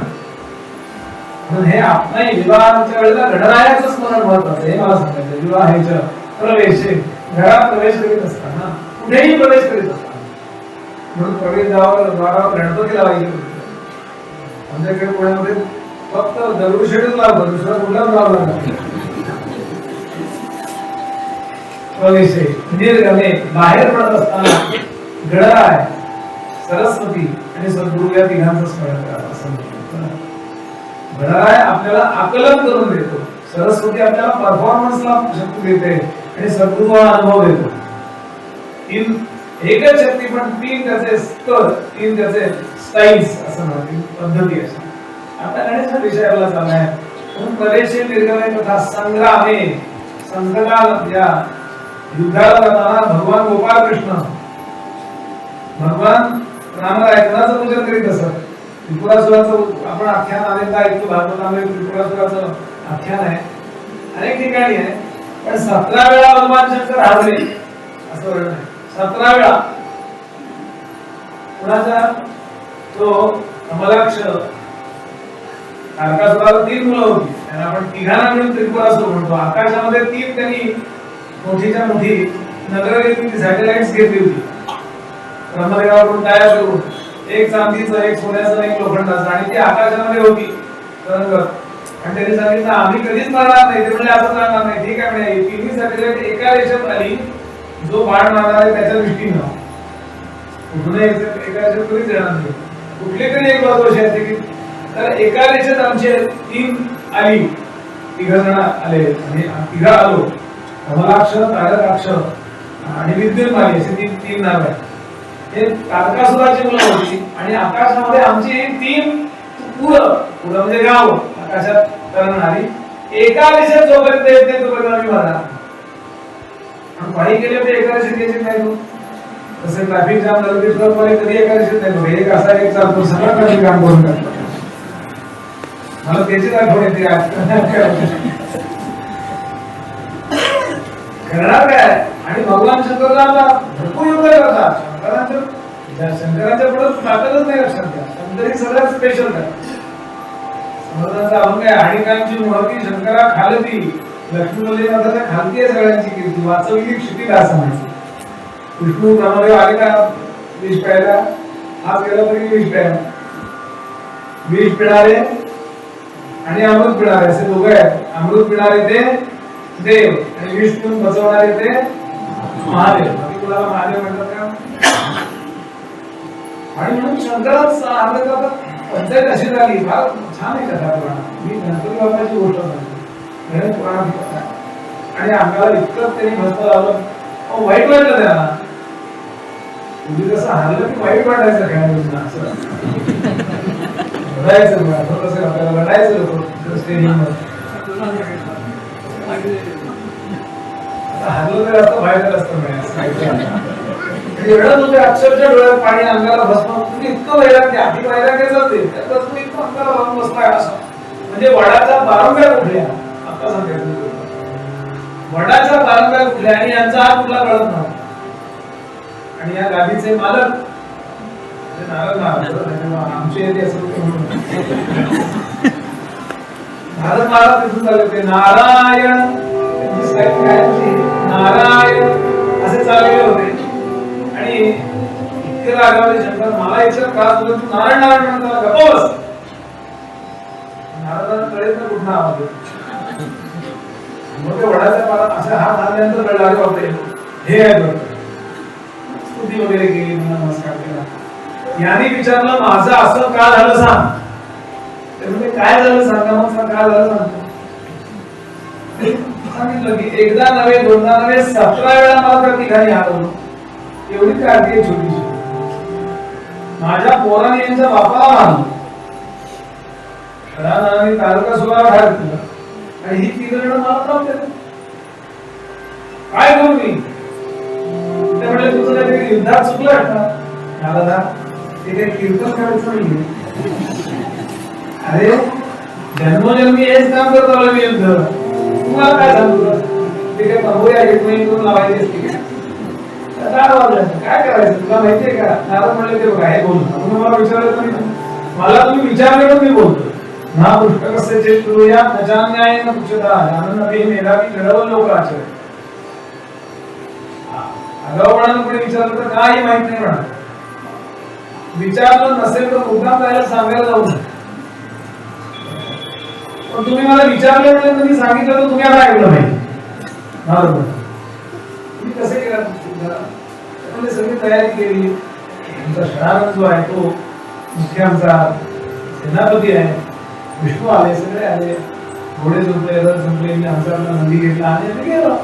म्हणून हे आपण विवाहाच्या वेळेला घडणाऱ्याचं स्मरण महत्वाचं हे मला सांगायचं विवाहाच्या प्रवेश घरात प्रवेश करीत असताना कुठेही प्रवेश करीत असताना म्हणून प्रवेशद्वारावर गणपती लावायचे आमच्याकडे पुण्यामध्ये फक्त दगडूशेठच लावतो दुसरा कुठलाच लावला नाही प्रवेश निर्गमे बाहेर पडत असताना गणराय सरस्वती आणि सद्गुरु या तिघांचं स्मरण करा असं गणराय आपल्याला आकलन करून देतो सरस्वती आपल्याला परफॉर्मन्सला शक्ती देते आणि सद्गुरु हा अनुभव देतो तीन एकच शक्ती पण तीन त्याचे स्तर तीन त्याचे स्टाईल्स असं म्हणतील पद्धती अशी आता गणेशचा विषय आपला चाललाय म्हणून प्रवेश निर्गमे तथा संग्रामे संकटाला या युद्धाला जाताना भगवान गोपाळ कृष्ण भगवान रामरायाचं पूजन करीत असत त्रिपुरासुराचं आपण आख्यान अनेकदा ऐकतो भागवतामध्ये त्रिपुरासुराचं आख्यान आहे अनेक ठिकाणी आहे पण 17 वेळा भगवान शंकर हारले असं वर्णन आहे 17 वेळा कुणाचा तो कमलाक्ष तारकासुराला 3 मुलं होती त्यांना आपण तिघांना मिळून त्रिपुरासुर म्हणतो आकाशामध्ये 3 त्यांनी मोठीच्या मोठी नगरदेखील सॅटेलाइट्स घेतली होती ब्रह्मदेवाकडून तयार करून एक चांदीचं एक सोन्याचं एक लोखंडाचं आणि ती आकाशामध्ये होती आणि त्यांनी सांगितलं आम्ही कधीच मारणार नाही ते म्हणजे असं जाणार नाही ठीक आहे म्हणजे तिन्ही सॅटेलाइट एका रेषेत आली जो बाण मारणार आहे त्याच्या दृष्टीनं कुठूनही एका रेषेत कधीच येणार नाही कुठली तरी एक बाजू अशी असते की तर एका रेषेत आमचे 3 आली 3 जण आले आणि 3 आलो कमलाक्ष तारकाक्ष आणि विद्युन्माली असे 3 नाव आहेत हे तारकासुराची मुलं होती आणि आकाशामध्ये आमची 3 पुरं म्हणजे गाव आकाशात तरंगणारी एका रेषेत जोपर्यंत येत नाही तोपर्यंत आम्ही मारणार आणि पाणी केले ते एका रेषेत यायचे नाही तसे ट्रॅफिक जाम झालं की ट्रकवाले कधी एका रेषेत नाही एक असा एक चालतो सगळं ट्रॅफिक काम करून टाकतो मला त्याची आठवण येते करणार काय आणि भगवान शंकरला भरपूर युद्ध करतात शंकराच्या पुढे ताकदच नाही लक्षात घ्या शंकर ही सगळ्यात स्पेशल काय समर्थांचा अभंग आहे हाणिकांची मुळती शंकरा खालती लक्ष्मीनाथाच्या खालती आहे सगळ्यांची कीर्ती वाचवली क्षितिला असं म्हणायचं विष्णू ब्रह्मदेव आले का विष प्यायला आज गेला तरी विष प्यायला विष पिणारे आणि अमृत पिणारे असे दोघे आहेत अमृत पिणारे ते देव आणि विष पिऊन बचवणारे ते महादेव तुला महादेव म्हणतात का आणि म्हणून शंकराचा पंचायत अशी झाली फार छान आहे कथा पुराण मी गणपती बाप्पाची गोष्ट सांगतो गणेश पुराणात आणि अंगाला इतकं त्यांनी भस्म लावलं वाईट वाटलं त्याला तुम्ही कसं हरलं की वाईट वाटायचं खेळाडूंना असं लढायचं आपल्याला लढायचं होतं स्टेडियमवर हरलं तर असतं बाहेर असतं एवढं तुझ्या अक्षरच्या डोळ्यात पाणी अंगाला भस्म तुम्ही इतकं वैराग्य आधी वैराग्याचं ते त्यात तुम्ही इतकं अंगाला भरून बसलाय असं म्हणजे वडाचा पारंब्या कुठल्या आता सांगायचं वडाचा पारंब्या कुठल्या आणि यांचा हात कुठला कळत नव्हता आणि या गादीचे मालक आमचे येते असं भारत महाराज तिथून चालले होते नारायण नारायण असे चाललेले होते आणि इतके रागावले शंकर मला याचा त्रास होतो तू नारायण नारायण म्हणता गप्प बस महाराजांना कळेल ना कुठला आवाज मग वडाच्या पारात असा हात आल्यानंतर कळला अरे बापरे हे आहे स्तुती वगैरे केली नमस्कार केला याने विचारलं माझं असं का झालं सांग ते म्हणजे काय झालं सांगा मग काय झालं सांगतो सांगितलं की एकदा नव्हे दोनदा नव्हे 17 वेळा मला त्या ठिकाणी हरवलं एवढी काळजी छोटीशी माझ्या पोराने यांच्या बापाला मारलं रानाने तारकासुराला ठार केलं आणि ही 3 जण मला त्रास देतात काय करू मी ते म्हटले तुझं काहीतरी युद्धात चुकलं मला ते काही कीर्तन करायचं नाहीये अरे जन्मोजन्मी हेच काम करत आलो मी युद्ध. तुम्हाला काय सांगतो ते काय बघूया एक महिने करून लावायची असते काय करायचं तुला माहितीये का? नारद म्हणले ते बघा हे बोल तुम्हाला विचारलं तर मला तुम्ही विचारले पण मी बोलतो ना पृष्ठ कसे चेत करूया नजान्याय न पुच्छता जानन अभी मेधावी घडवल लोक आचरण. आगाऊपणानं पुढे विचारलं तर काही माहित नाही म्हणा. विचारलं नसेल तर मुद्दाम त्याला सांगायला जाऊ नये. पण तुम्ही मला विचारले म्हणजे तुम्ही सांगितलं तर तुम्ही आता ऐकलं पाहिजे. बरोबर तुम्ही कसे केला त्यामध्ये सगळी तयारी केली. तुमचा शरारत जो आहे तो मुख्य आमचा सेनापती आहे. विष्णू आले सगळे आले घोडे झोपले रथ झोपले मी आमचा नंदी घेतला आणि गेलो.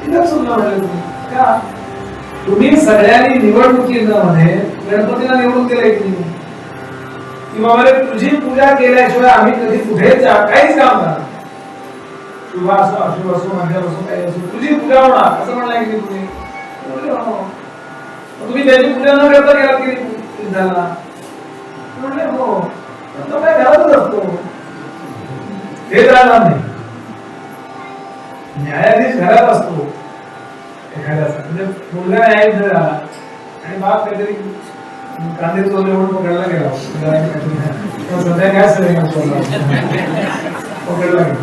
तिला सुद्धा म्हणले तुम्ही का तुम्ही सगळ्यांनी निवडणुकीमध्ये गणपतीला निवडून केलंय की बाबा रे तुझी पूजा केल्याशिवाय आम्ही कधी कुठे काहीच काम करणार. शुभ असो अशुभ असो मध्यम असो काही असो तुझी पूजा होणार असं म्हणलं की तुम्ही तुम्ही त्याची पूजा न करता गेला की झाला म्हणले हो तो काय घरातच असतो हे राहणार नाही. न्यायाधीश घरात असतो एखाद्याचा म्हणजे मुलगा न्यायाधीश झाला आणि बाप काहीतरी कांदे चोरले म्हणून पकडला गेला सध्या काय पकडला गेला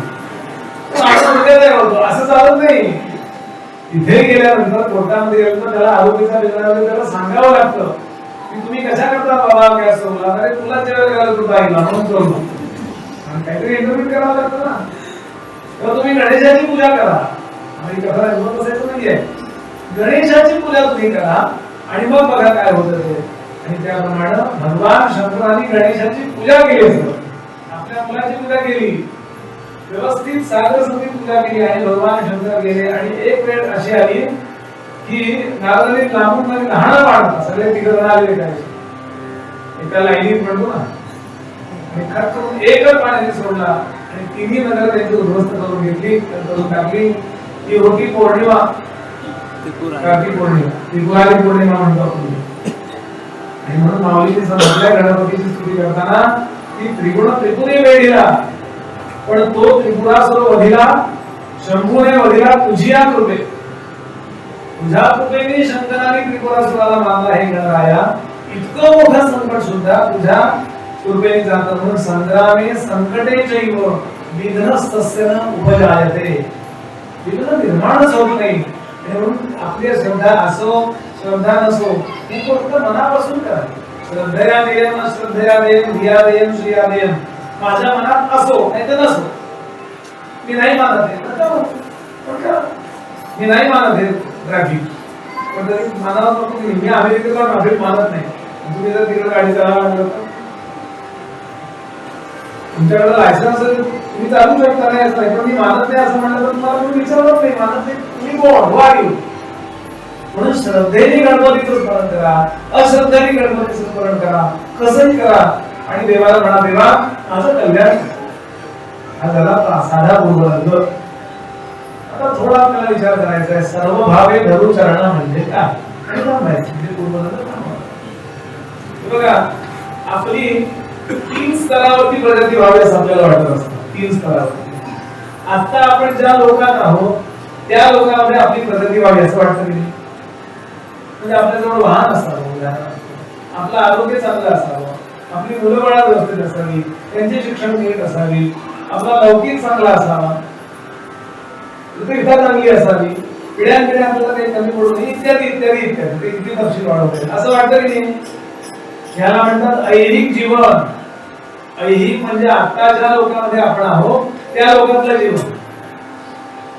असं चालत नाही. तिथे गेल्यानंतर कोर्टामध्ये गेल्यानंतर त्याला आरोपीचा विचारला त्याला सांगावं लागतं की तुम्ही कशा करता बाबा काय सोडला अरे तुला जेव्हा करायला तू पाहिला म्हणून सोडलो आणि काहीतरी इंटरव्ह्यू करावं लागतं ना. तेव्हा तुम्ही गणेशाची पूजा करा आणि कसा बसायचं नाहीये. गणेशाची पूजा तुम्ही करा आणि मग बघा काय होतं ते. आणि त्याप्रमाणे भगवान शंकरांनी गणेशाची पूजा केली असं आपल्या मुलाची पूजा केली व्यवस्थित सागर सती पूजा केली आणि भगवान शंकर गेले. आणि एक वेळ अशी आली की नारदांनी लांबून लहान पाडता सगळे तिकडे आलेले काय एका लाईनीत म्हणतो ना आणि खट करून एकच पाण्याने सोडला आणि तिन्ही नगर त्यांची उद्ध्वस्त करून घेतली करून टाकली. ही होती पौर्णिमा कार्तिक पौर्णिमा त्रिपुरारी पौर्णिमा म्हणतो आपण. आणि म्हणून माऊलीने सांगितल्या गणपतीची स्तुती करताना ती त्रिगुण त्रिपुरी वेळीला पण तो त्रिपुरासुर वधिला शंभूने वधिला तुझ्या कृपे. तुझ्या कृपेने शंकराने त्रिपुरासुराला मारला हे गणराया. इतकं मोठं संकट सुद्धा तुझ्या कृपेने जातं म्हणून संग्रामे संकटे चैव विघ्नस्तस्य न उपजायते. विघ्न निर्माणच होत नाही. म्हणून आपली श्रद्धा असो श्रद्धा नसो हे फक्त मनापासून करा. श्रद्धया देयम अश्रद्धया देयम धिया देयम श्रिया देयम. माझ्या मनात असो नाही तर नसो मी नाही मानत आहे मी नाही मानत आहे ट्रॅफिक पण तरी मानावं नको. मी अमेरिकेचा ट्रॅफिक मानत नाही. तुम्ही जर तिकडे गाडी चालवा लागलं तर तुमच्याकडे लायसन्स असेल तुम्ही चालू शकता नाही असं नाही. पण मी मानत नाही असं म्हणलं तर तुम्हाला तुम्ही विचारत नाही मानत नाही तुम्ही कोण वाढी. म्हणून श्रद्धेने गणपतीचं स्मरण करा अश्रद्धेने गणपतीचं स्मरण करा कसंही करा आणि देवाला म्हणा देवा माझं कल्याण. हा झाला साधा पूर्वरंग. आता थोडा आपल्याला विचार करायचा आहे सर्व भावे धरू चरण म्हणजे काय म्हणजे पूर्वरंग बघा. आपली 3 स्तरावरती प्रगती व्हावी असं आपल्याला वाटत असतं. 3 स्तरावरती आता आपण ज्या लोकात आहोत त्या लोकांमध्ये आपली प्रगती व्हावी असं वाटतं की म्हणजे आपल्याजवळ वाहन असावं आपलं आरोग्य चांगलं असावं आपली मुलं बाळा व्यवस्थित असावी त्यांचे शिक्षण नीट असावी आपला लौकिक चांगला असावा इथं चांगली असावी पिढ्यानपिढ्या आपल्याला काही कमी पडू नये इत्यादी इत्यादी इत्यादी ते किती तपशील वाढवते असं वाटतं की नाही. याला म्हणतात ऐहिक जीवन. ऐहिक म्हणजे आता ज्या लोकांमध्ये आपण आहोत त्या लोकांचं जीवन.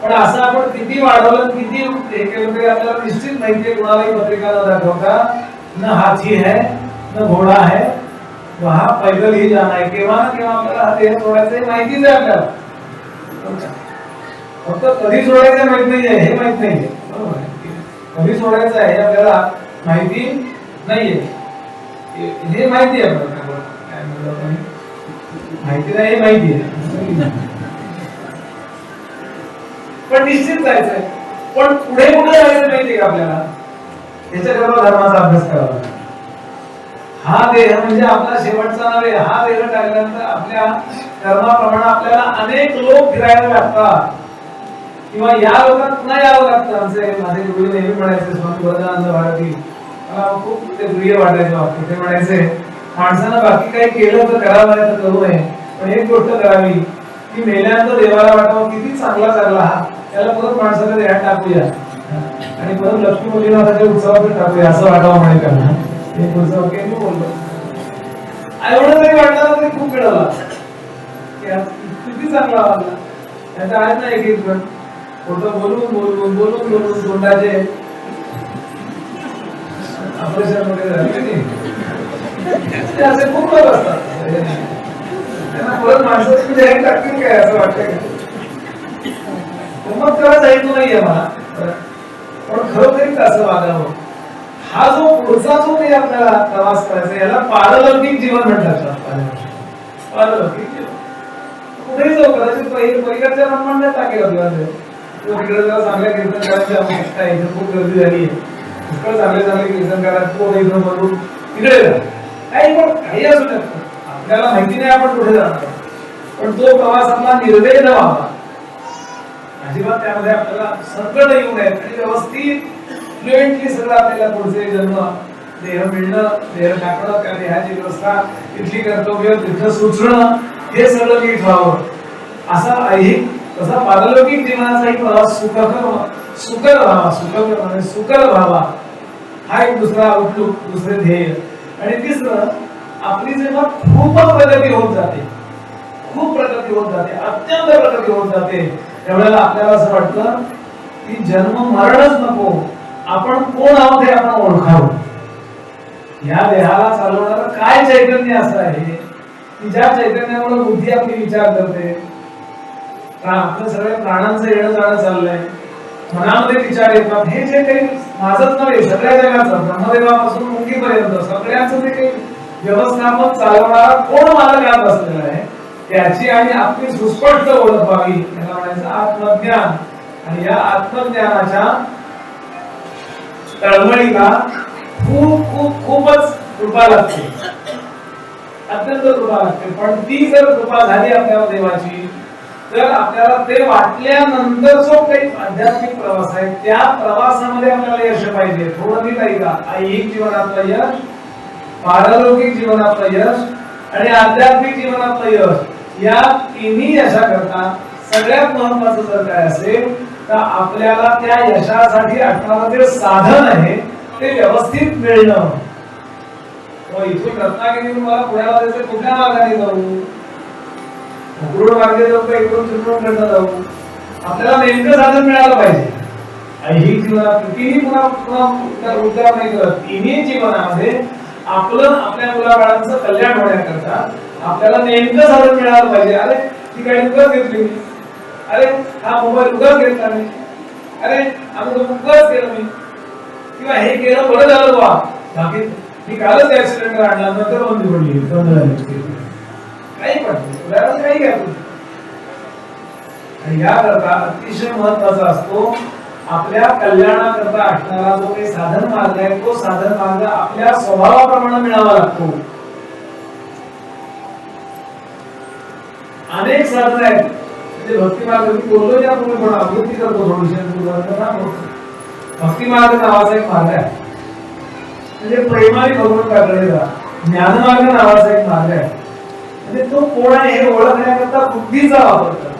पण असं आपण किती वाढवलं किती हे केलं तरी आपल्याला निश्चित माहितीये कोणालाही पत्रिका न दाखवता न हाथी है न घोडा है वहां पैदल ही जाना है. केव्हा ना केव्हा आपल्याला हा देह सोडायचं माहितीच आहे आपल्याला. फक्त कधी सोडायचं माहित नाहीये हे माहित नाहीये बरोबर कधी सोडायचं आहे हे आपल्याला माहिती नाहीये. हे माहिती आहे आपल्याला काय म्हणतात माहिती नाही हे माहिती आहे पण निश्चित जायचंय. पण पुढे कुठे जायचं माहितीये का आपल्याला याच्याकरता धर्माचा अभ्यास करावा. हा देह म्हणजे आपला शेवटचा नव्हे. हा देह टाकल्यानंतर आपल्या कर्माप्रमाणे आपल्याला अनेक लोक फिरायला लागतात किंवा या लोकांना पुन्हा यावं लागतं. आमचे माझे गुरु नेहमी म्हणायचे, स्वामी वरदानंद भारती, मला खूप ते प्रिय वाटायचं वाक्य. ते म्हणायचे, माणसानं बाकी काही केलं तर करावं नाही तर करू नये, पण एक गोष्ट करावी की मेल्यानंतर देवाला वाटावं किती चांगला चालला हा, त्याला परत माणसाला देहात टाकूया आणि परत लक्ष्मीपूजनाच्या उत्सवात टाकूया असं वाटावं म्हणे त्यांना. हे पुढचं वाक्य मी बोललो. एवढं तरी वाटलं तरी खूप मिळाला किती चांगला वाटला. त्याचा आहेत ना एक एक जण खोटं बोलून बोलून बोलून बोलून तोंडाचे ऑपरेशन वगैरे झाले ते असे खूप लोक असतात. त्यांना परत माणसाची जाहीर टाकतील काय असं वाटतं. मग खरंच ऐकू नाहीये मला, पण खरोखरीच असं वागावं. हा जो पुढचा जो काही आपल्याला प्रवास करायचा याला पारलौकिक जीवन म्हणतात. पारलौकिक जीवन कुठेही जाऊ, कदाचित पहिल्याच्या ब्रह्मांडात टाकेल आपल्याला. तिकडे जरा चांगल्या कीर्तनकारांची आवश्यकता आहे, खूप गर्दी झाली आहे, पुष्कळ चांगले चांगले कीर्तनकारात तो इथं म्हणून तिकडे जा काही, पण काही असू शकतं. आपल्याला माहिती नाही आपण कुठे जाणार, पण तो प्रवास आपला निर्वेद व्हावा. अजिबात त्यामध्ये आपल्याला संकट येऊ नये आणि व्यवस्थित फ्लुएंटली सगळं आपल्याला पुढचे जन्म, देह मिळणं, देह टाकणं, त्या देहाची व्यवस्था, तिथली कर्तव्य, तिथं सुचणं, हे सगळं नीट व्हावं. असा ऐहिक तसा पारलौकिक जीवनाचाही प्रवास सुकर व्हावा. हा एक दुसरा आउटलुक, दुसरे ध्येय. आणि तिसरं, आपली जेव्हा खूप प्रगती होत जाते, खूप प्रगती होत जाते, अत्यंत प्रगती होत जाते, त्यावेळेला आपल्याला असं वाटतं की जन्म मरणच नको, आपण कोण आहोत हे आपण ओळखावं. या देहाला चालवणारं काय चैतन्य असं आहे की ज्या चैतन्यामुळे बुद्धी आपली विचार करते. आपलं सगळ्या प्राणांचं येणं जाणं चाललंय, मनामध्ये विचार येतात. हे जे काही माझंच नव्हे, सगळ्या जगाचं, ब्रह्मदेवापासून मुंगीपर्यंत सगळ्यांचं जे काही व्यवस्थापन चालवणारा कोण मालकात बसलेला आहे त्याची आणि आपली सुस्पष्ट ओळख व्हावी, याला म्हणायचं आत्मज्ञान. आणि या आत्मज्ञानाच्या तळमळीला खूपच कृपा लागते, अत्यंत कृपा लागते. पण ती जर कृपा झाली आपल्या देवाची, तर आपल्याला ते वाटल्यानंतर जो काही आध्यात्मिक प्रवास आहे त्या प्रवासामध्ये आपल्याला यश पाहिजे. थोडं मी काही का ऐहिक जीवनातलं यश, पारलौकिक जीवनातलं यश आणि आध्यात्मिक जीवनातलं यश, या तिन्ही यशाकरता सगळ्यात महत्वाचं जर काय असेल तर आपल्याला त्या यशासाठी असणारं जे साधन आहे ते व्यवस्थित मिळणं. इथून रत्नागिरीतून मला पुण्याला जायचं, कुठल्या मार्गाने जाऊ? उघडून मार्गे जाऊ का इकडून तिकडून कडनं जाऊ? आपल्याला नेमकं साधन मिळालं पाहिजे. ऐहिक जीवनात तिन्ही पुन्हा उद्धार नाही करत. तिन्ही जीवनामध्ये आपलं, आपल्या मुलाबाळांचं कल्याण होण्याकरता आपल्याला नेमकं साधन मिळालं पाहिजे. अरे ती गाडी उगाच घेतली मी, अरे हा मोबाईल उगाच घेतला मी, अरे आम्ही उगाच केलं मी, किंवा हे केलं बरं झालं बा, बाकी मी कालच ऍक्सिडेंट आणला नंतर बंद पडली, बंद झाली, काही पडली काही घ्या तुम्ही. याकरता अतिशय महत्वाचा असतो आपल्या कल्याणाकरता असणारा जो काही साधन मार्ग आहे, तो साधन मार्ग आपल्या स्वभावाप्रमाणे मिळावा लागतो. अनेक साधन आहेत, म्हणजे भक्ती मार्ग मी बोललो यापूर्वी, पण आवृत्ती करतो थोडीशी. भक्ती मार्ग नावाचा एक मार्ग आहे, म्हणजे प्रेमाने भगवंताकडे जा. ज्ञानमार्ग नावाचा एक मार्ग आहे, म्हणजे तो कोण आहे हे ओळखण्याकरता बुद्धीचा वापर करा.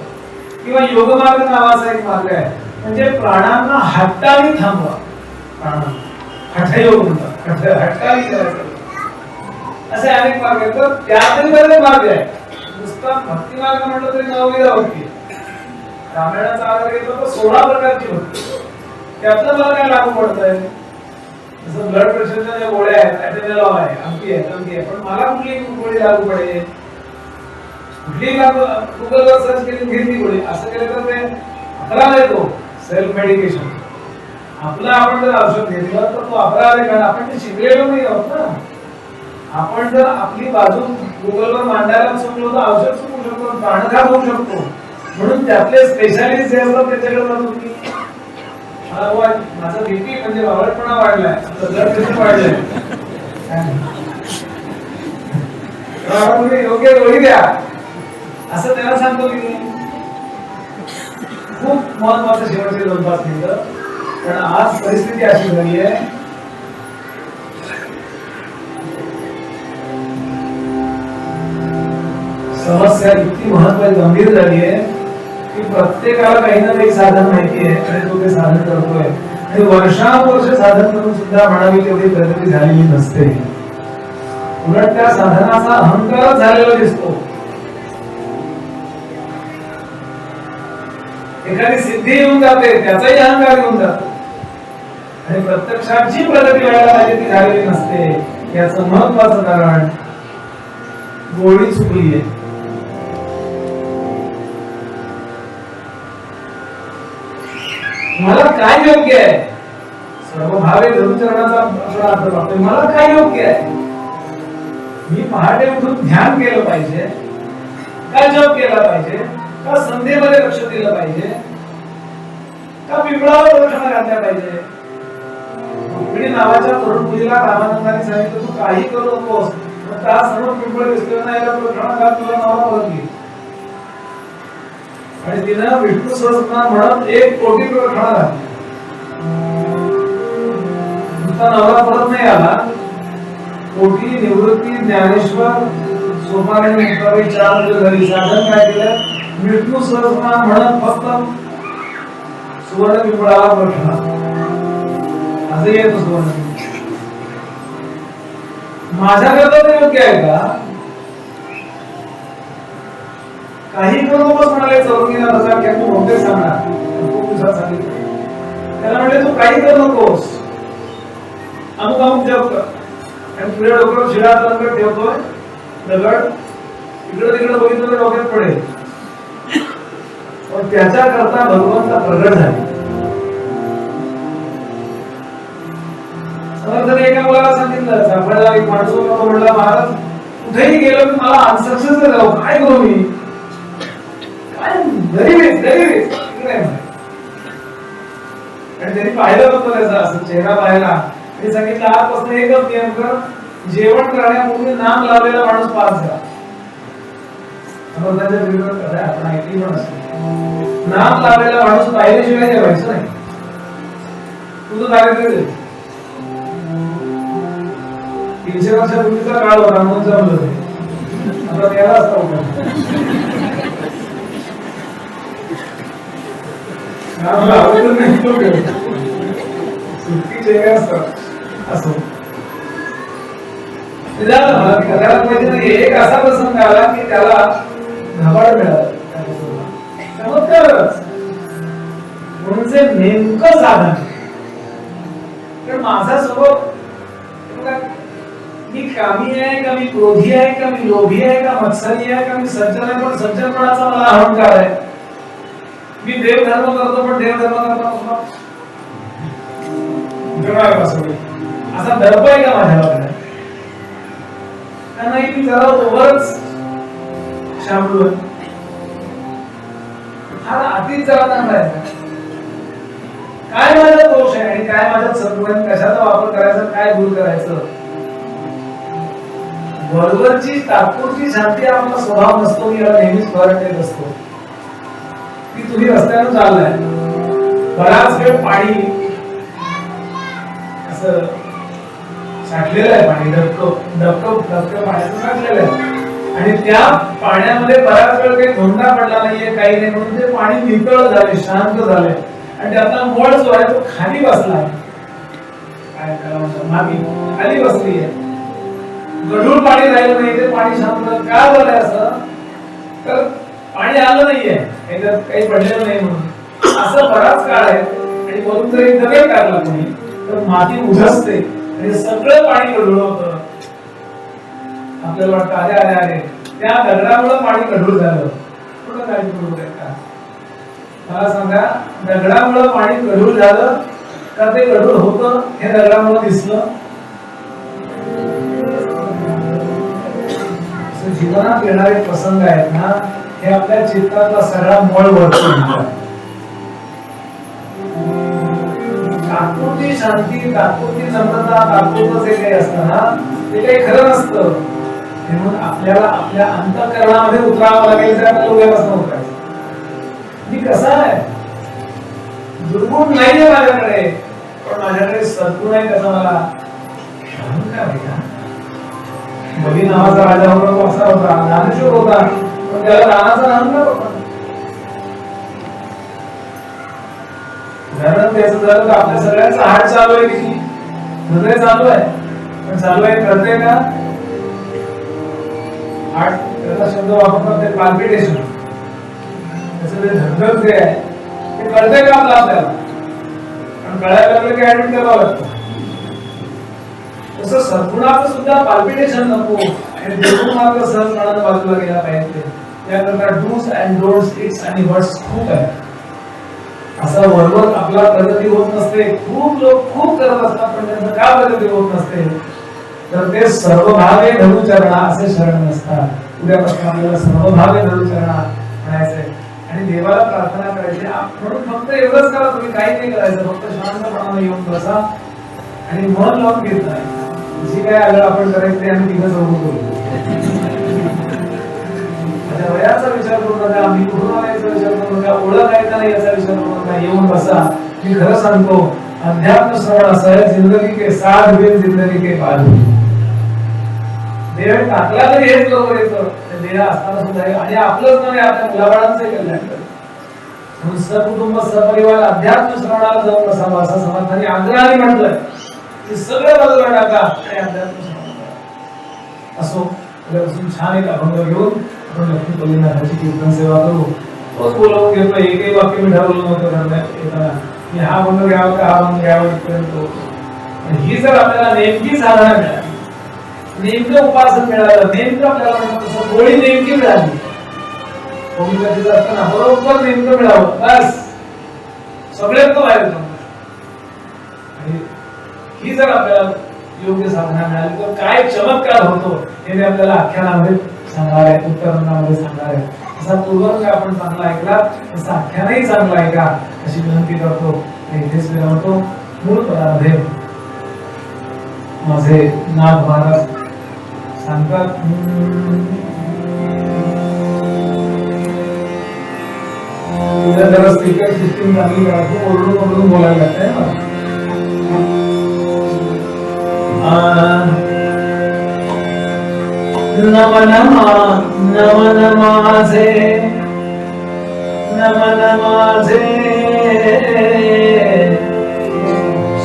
किंवा योगमार्ग नावाचा एक मार्ग आहे, म्हणजे प्राणांना हट्टाने थांबवा. प्राणांना हठयोग म्हणतात, हट्टाने करायचं. असे अनेक मार्ग आहेत. तर त्यातही बरेच मार्ग आहेत. नुसता भक्ती मार्ग म्हटलं तरी नवविधा भक्ती, रामायणाचा आधार घेतला तर 16 प्रकारची भक्ती. त्यातलं मला काय लागू पडतंय? जसं ब्लड प्रेशरच्या ज्या गोळ्या आहेत, ॲटेनॉल आहे, आमटी आहे, तमकी आहे, पण मला कुठली गोळी लागू पडेल? कुठली गुगलवर सर्च केली घेतली गोळी, असं केलं तर ते अपराध येतो. सेल्फ मेडिकेशन आपलं आपण जर औषध घेतलं तर तो अपराध आहे, कारण आपण ते शिकलेलो नाही आहोत ना. आपण जर आपली बाजू गुगलवर मांडायला चुकलो तर औषध चुकू शकतो, प्राणघात होऊ शकतो. म्हणून त्यातले स्पेशालिस्ट जे असतात त्याच्याकडे जातो की माझा बीपी म्हणजे वावळटपणा वाढलाय, ब्लड प्रेशर वाढलंय, योग्य गोळी द्या. असं त्याला सांगतो की खूप महत्वाचं शेवटचे 2-5 मिनिटं. कारण आज परिस्थिती अशी झाली आहे, समस्या इतकी महत्वाची गंभीर झाली आहे की प्रत्येकाला काही ना काही साधन माहिती आहे आणि तो ते साधन करतोय आणि वर्षानुवर्ष साधन करून सुद्धा म्हणावी तेवढी प्रगती झालेली नसते. उलट त्या साधनाचा अहंकारच झालेला दिसतो. एखादी सिद्धी येऊन जाते त्याचाही अहंकार येऊन जातो आणि प्रत्यक्षात जी प्रगती व्हायला पाहिजे ती झालेली नसते. याचं महत्वाचं कारण गोळी चुकली आहे. मला काय योग्य आहे, सर्व भावे धरुचरणाचा अर्थ वाटतोय. मला काय योग्य आहे, मी पहाटे उठून ध्यान केलं पाहिजे का, जप केला पाहिजे का, संध्येमध्ये लक्ष दिलं पाहिजे का, पिंपळावर रोषणा घातल्या पाहिजे. रुक्मिणी नावाच्या तरुण मुलीला रामानंदाने सांगितलं तू काही करू नकोस, त्या सर्व पिंपळ दिसले ना याला रोषणा घात, तुला नवरा बदली. आणि तिनं विष्णू सहस्रनाम म्हणत 1 कोटी रोषणा घातली. नुसता नवरा परत नाही आला, कोटी, निवृत्ती, ज्ञानेश्वर, सोपान आणि मुक्ताबाई 4 दिवस झाली. साधन काय केलं, विष्णू सहस्रनाम म्हणत फक्त सुवर्ण पिंपळाला रोषणा. असं येतो सुवर्ण. माझ्याकरता ते योग्य आहे का? काही करू नकोस म्हणाले चौरंगीला तसा की तू बहुतेक सांगणार, खूप दिवसात सांगितलं. त्याला म्हटले तू काही करू नकोस, अमुक अमुक जप कर. आणि पुढे डोक्यावर शिडा तंत्र ठेवतोय, दगड इकडे तिकडे बघितलं तर डोक्यात पडेल. पण त्याच्या करता भगवंत प्रगट झाले. समर्थाने एका मुलाला सांगितलं, सापडला एक माणूस होता, तो म्हणला महाराज कुठेही गेलो की मला अनसक्सेस जाऊ, काय करू मी, काय गरीब आहे. आणि त्यांनी पाहिलं होतं त्याचा असं चेहरा पाहिला. त्यांनी सांगितलं आजपासून एकच नियम कर, जेवण करण्यापूर्वी नाम लावलेला माणूस पास झाला. समर्थांच्या विरोधात कथा आपण ऐकली पण असेल. नाम लावलेला माणूस पाहिल्याशिवाय जेवायचं नाही. तुझं दारिद्र्य 300 वर्षापूर्वीचा काळ होता म्हणून जमलं ते. आता त्याला असता एक असा प्रसंग आला की त्याला धबाड मिळाला. चमत्कारच म्हणजे नेमकं साधन. तर माझा स्वभाव मी कामी आहे का, मी क्रोधी आहे का, मी लोभी आहे का, मत्सरी आहे का, मी सज्जन आहे पण सज्जनपणाचा मला अहंकार आहे. मी देवधर्म करतो पण देवधर्म करतो असा दर्प आहे का माझ्याकडे? नाही, मी जरा ओव्हरच शामलो. हा अतिच जरा चांगला आहे. काय माझा दोष आहे आणि काय माझ्यात सद्गुण, कशाचा वापर करायचा, काय दूर करायचं. वरवरची तात्पुरती शांती आपला स्वभाव नसतो. मी याला नेहमीच फरक देत असतो की तुम्ही रस्त्यानं चाललाय, बराच वेळ पाणी असं साठलेलं आहे, पाणी डबकं पाण्याचं साठलेलं आहे आणि त्या पाण्यामध्ये बराच वेळ काही धोंडा पडला नाहीये, काही नाही, म्हणून ते पाणी नितळ झाले, शांत झाले आणि त्यातला मोळ जो आहे तो खाली बसला. काय त्याला म्हणतात, माती खाली बसली आहे. गढूळ पाणी राहिलं नाही, ते पाणी शांत का झालंय असं, तर पाणी आलं नाहीये, काही पडलेलं नाही म्हणून. असं बराच काळ आहे आणि वरून जर एक दगड टाकला कोणी तर माती उधसते आणि सगळं पाणी गढूळ होतं. आपल्याला वाटतं अरे अरे अरे त्या दगडामुळे पाणी गढूळ झालं. कुठं काय गढूळ आहे का? मला सांगा, दगडामुळे पाणी गढूळ झालं का ते गढूळ होतं हे दगडामुळे दिसलं? जीवनात येणारे प्रसंग आहेत ना, हे आपल्या चित्तातला सगळा मोळ वरतो. तात्पुरती शांती, तात्पुरती नम्रता, तात्पुरतं जे काही असतं ना, ते काही खरं नसतं. म्हणून आपल्याला आपल्या अंतःकरणामध्ये उतरावं लागेल तर आपल्याला उद्यापासून उतरायचं. मी कसा आहे, दुर्गुण नाहीये माझ्याकडे, पण माझ्याकडे सद्गुण आहे. कसा मला अहंकार आहे का? बली नावाचा राजा होता, तो असा होता, ज्ञानेश्वर होता, पण त्याला राणाचा अहंकार होता. उदाहरण द्यायचं झालं तर आपल्या सगळ्यांचा हार्ट चालू आहे, किती हृदय चालू आहे, पण चालू आहे कळते का? हार्ट त्याचा शब्द वापरतात ते पाल्पिटेशन, त्याचं जे धडधड जे आहे ते कळते का आपल्याला? पण कळायला लागलं की ऍडमिट करावं लागतं. तसं सद्गुणाचं सुद्धा पाल्पिटेशन नको आणि दुर्गुणाचं सहजपणानं बाजूला गेला पाहिजे. त्याकरता डूज अँड डोंट्स, इट्स आणि व्हॉट्स खूप आहे. असा वरवर आपला प्रगती होत नसते. खूप लोक खूप करत असतात, पण त्यांचं का प्रगती होत नसते? तर ते सर्वभावे धरू चरणा असे शरण नसतात. उद्यापासून आपल्याला सर्वभावे धरू चरणा म्हणायचंय आणि देवाला प्रार्थना करायची. म्हणून फक्त एवढंच करा, तुम्ही काही नाही करायचं, फक्त शांतपणाने येऊन बसा आणि मन लावून घेत नाही. जी काय आलं आपण करायचं ते आम्ही तिघं जवळ करू. माझ्या वयाचा विचार करू नका, मी कुठून आल्याचा विचार करू नका, ओळख आहे का नाही याचा विचार करू नका. येऊन बसा. मी खरं सांगतो, अध्यात्म श्रवण असं आहे, जिंदगी के साथ बिन जिंदगी के पार. देह टाकला तरी हेच बरोबर येतं, देह असताना सुद्धा. आणि आपलंच नाही, आपल्या मुलाबाळांचंही कल्याण करतं. म्हणून सकुटुंब सपरिवार अध्यात्म श्रवणाला जाऊन बसावं असं समर्थांनी आग्रहाने म्हटलंय की सगळं बाजूला टाका आणि अध्यात्म श्रवण करा. असो, उद्यापासून छान एक अभंग घेऊन आपण लक्ष्मीपल्लीनाथाची कीर्तन सेवा करू. तोच बोलावून घेतो. एकही वाक्य मी ठरवलं नव्हतं करण्यात येताना की हा अभंग घ्यावा का हा अभंग घ्यावा इथपर्यंत होतो. ही जर आपल्याला नेमकी साधना मिळाली, नेमकं उपासन मिळालं, नेमकं आपल्याला म्हणतो गोळी नेमकी मिळाली, होमिओपॅथीचं असतं ना, बरोबर नेमकं मिळावं, बस सगळ्यात तो बाहेर जाणार. आणि ही जर आपल्याला योग्य साधना मिळाली तर काय चमत्कार होतो हे मी आपल्याला आख्यानामध्ये सांगणार आहे, उत्तरामध्ये सांगणार आहे. असा पूर्वक आपण चांगला ऐकला, तसा आख्यानही चांगला ऐका अशी विनंती करतो आणि इथेच विरमतो. मूळ पदामध्ये माझे नाथ महाराज सांगतात, जरा स्पीकर सिस्टीम चांगली करा, खूप ओरडून बोलायला लागतंय मला. नमन माझे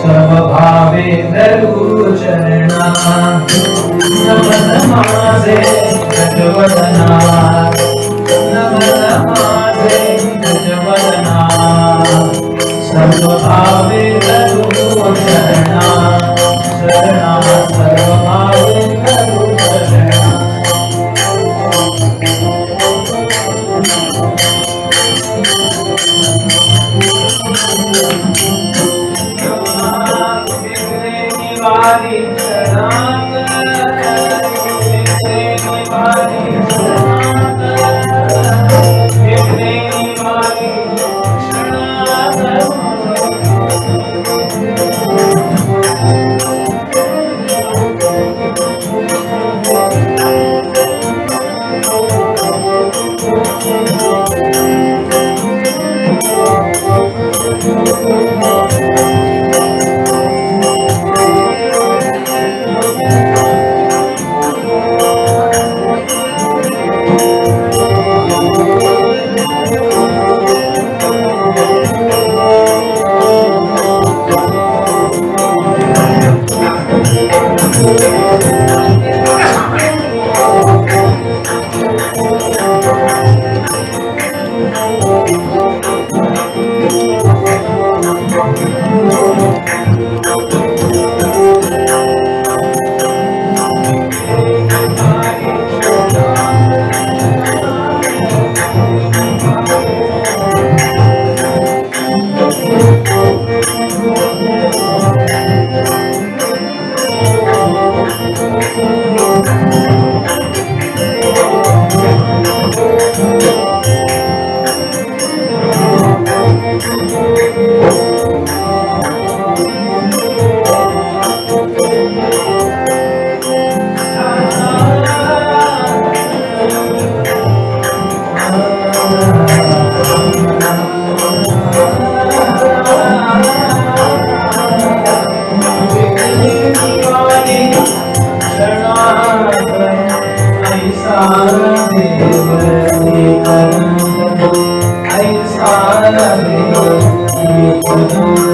सर्वभावे धरू चरणा. नमन माझे गजवदना, नमन माझे गजवदना, सर्वभावे धरू चरणा. शरणा सर्वभावे धरू चरणा.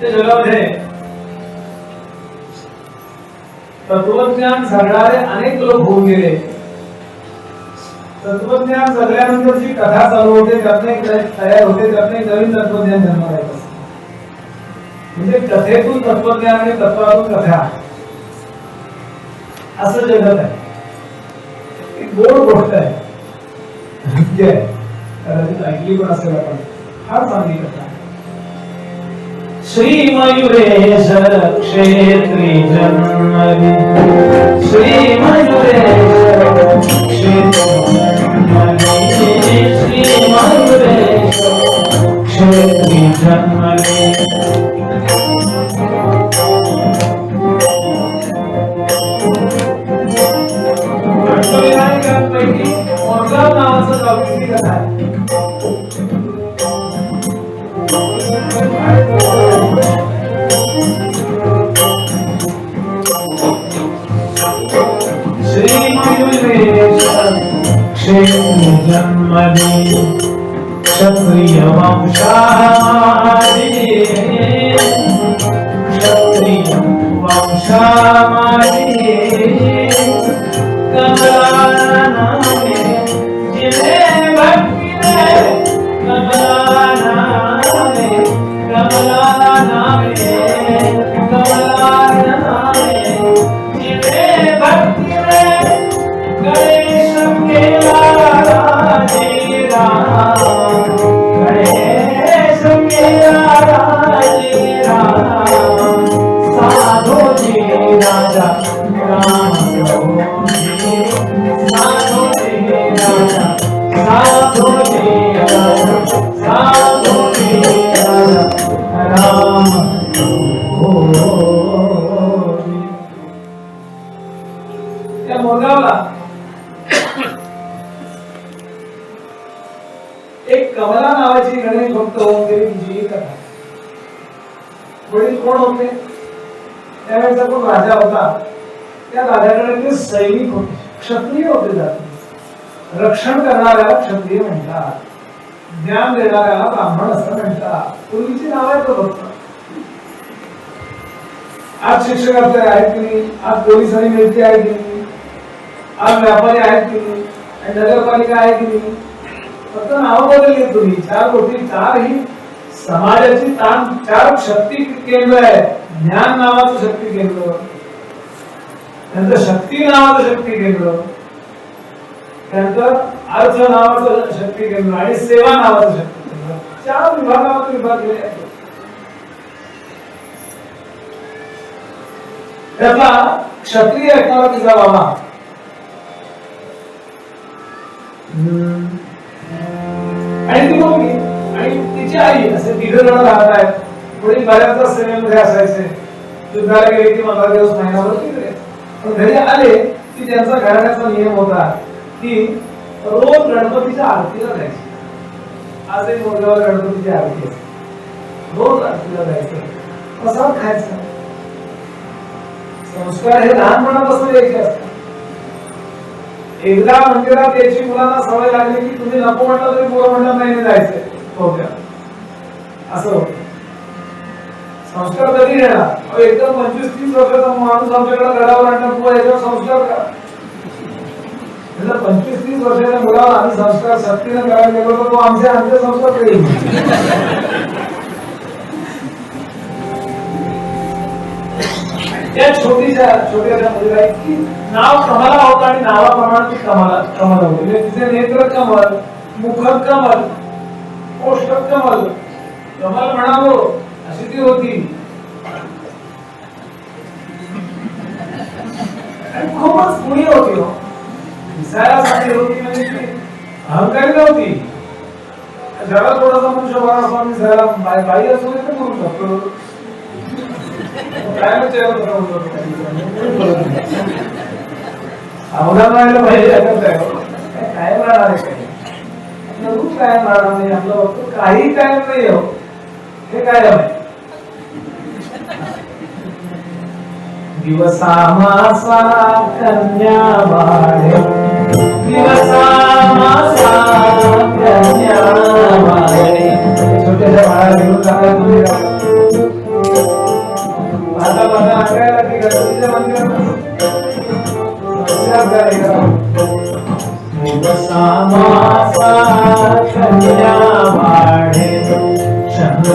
त्या जगामध्ये तत्वज्ञान सांगणारे अनेक लोक होऊन गेले. तत्वज्ञान जगल्यानंतर जी कथा चालू होते त्यातनं एक तयार होते, त्यातनं एक नवीन तत्वज्ञान जन्माला येत असते. म्हणजे कथेतून तत्वज्ञान आणि तत्वातून कथा असं जगत आहे. एक गोड गोष्ट आहे, कदाचित ऐकली पण असेल आपण. फार चांगली कथा. श्री मयुरेश क्षेत्री जन्मली, श्री मयुरेश क्षेत्री जन्मली, श्री मयुरेश क्षेत्री जन्मली. अष्टविनायकांपैकी मोरगाव नावाचं गाव किती कथा आहे. श्री मयुरेश क्षेत्री जन्मली, क्षत्रिय वंशारी, क्षत्रिय वंशारी, कमला नामे जिने भक्ति रे, कमला नामे, कमला नामे, कमला नामे जिने भक्ति रे, गणेश केला राजीरा, गणेश केला राजीरा, साधो जी राजा राम प्रभु जी, साधो जी राजा, साधो जी राजा, साधो जी राजा राम प्रभु जी. त्या मोरगावला एक कमला नावाची गणेश भक्त होते. तिची कथा. वडील कोण होते? त्यावेळेचा कोण राजा होता. त्या राजाकडे सैनिक होते, क्षत्रिय होते. जात रक्षण करणाऱ्याला क्षत्रिय म्हणतात, ज्ञान देणाऱ्याला ब्राह्मण असं म्हणतात. पूर्वीची नाव आहे तो भक्त. आज शिक्षक आपले आहेत की नाही, आज पोलीस आणि मिळती आहे की नाही, आज व्यापारी आहेत की नाही, आणि नगरपालिका आहे की नाही. फक्त नाव बदलली तुम्ही. चार गोष्टी, चार ही समाजाची ताण, चार शक्ती केंद्र आहे. ज्ञान नावाचं शक्ती केंद्र, नंतर शक्ती नावाचं शक्ती केंद्र, त्यानंतर अर्थ नावाचं शक्ती केंद्र आणि सेवा नावाचं शक्ती केंद्र. चार विभागात विभाग केले आहेत. त्यातला क्षत्रिय ऐकणारा तिचा बाबा आणि ती मुलगी आणि तिची आई असे तिघ जण राहत आहेत. वडील बऱ्याचदा सेवेमध्ये असायचे. युद्धाला गेले की 15 दिवस महिनाभर तिकडे. पण घरी आले की त्यांचा घराण्याचा नियम होता की रोज गणपतीच्या आरतीला जायचे. आज एक मोरगावला गणपतीची आरती असते. रोज आरतीला जायचं, प्रसाद खायचा. संस्कार हे लहानपणापासून यायचे असतात. एकदा मंदिरात यायची मुलांना सवय लागली की तुम्ही नको म्हटलं तरी पोरं म्हणलं नाही जायचंय होत्या असं होतं. संस्कार कधी येणार? एकदम 25-30 वर्षाचा माणूस आमच्याकडे घरावर आणला, तू याच्यावर संस्कार करा. 25-30 वर्षाच्या मुलाला आम्ही संस्कार सक्तीने करायला गेलो तर तो आमचे संस्कार करेल. त्या छोट्याशा मुलीला इतकी नाव कमला होतं आणि नावाप्रमाणे ती कमल होती. तिचे नेत्र कमल, मुख कमल, ओष्ठ कमल, कमल म्हणावो अशी ती होती. आणि खूपच पुणी होती. दिसायला चांगली होती म्हणजे अहंकारी नव्हती. जरा थोडासा मनुष्य बरा असतो, दिसायला बाई असतो ते करू शकतो. काय आवडायला पाहिजे काय राहणार आहे, काय रूप काय राहणार नाही. आपलं वक्त काही कायम नाही हो, हे कायम आहे. दिवसा मासा कन्या वाढे, दिवसा मासा कन्या वाढे. छोट्याशा बाळा घेऊन जाणार तुम्ही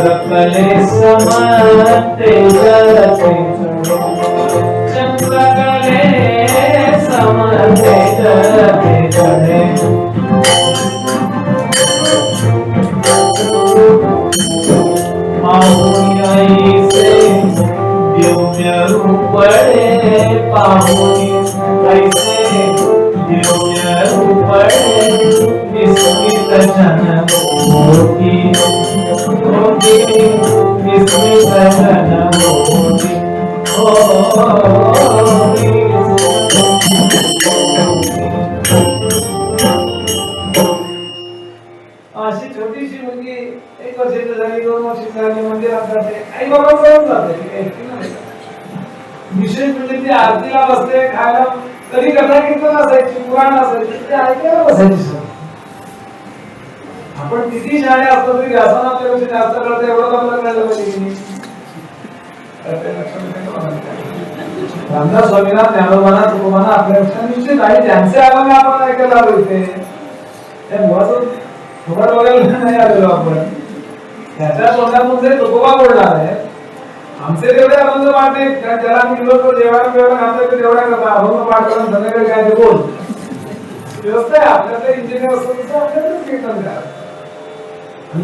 चंद्रकले समते जरते चंद्रकले समते जरते चढ़े पाहुनी से दिव्य रूपड़े पाहुनी ऐसे दिव्य रूपड़े विस्मित जन मोती मोती विस्मित जन मोती अशी छोटीशी मुलगी 1 वर्षाची झाली 2 वर्षाची झाली मंदिरात जाते आई बाबा सोडून जाते विशेष म्हणजे ती आरतीला बसते खायला कधी कथा कीर्तन असायची पुराण असायची ते ऐकायला बसायची आपण किती शाळे असलो तरी व्यासन आपल्यापेक्षा जास्त कळतं एवढं आपल्याला कळलं पाहिजे की नाही रामदास स्वामींना ज्ञानोबांना तुकोबांना आपल्यापेक्षा निश्चित आणि त्यांचे आवाज आपण ऐकायला आलो इथे त्या मुळाचं थोडा बघायला नाही आलेलो आपण त्याच्या तोंडातून जे तुकोबा बोलणार आहे आमचे तेवढे अभंग पाठ नाही कारण त्याला आम्ही दिवसभर जेवढा घालतोय तेवढा करता अभंग पाठ करून संध्याकाळी काय ते बोल व्यवस्था आहे आपल्याकडे इंजिनियर असतो तसं आपल्याकडे कीर्तन करा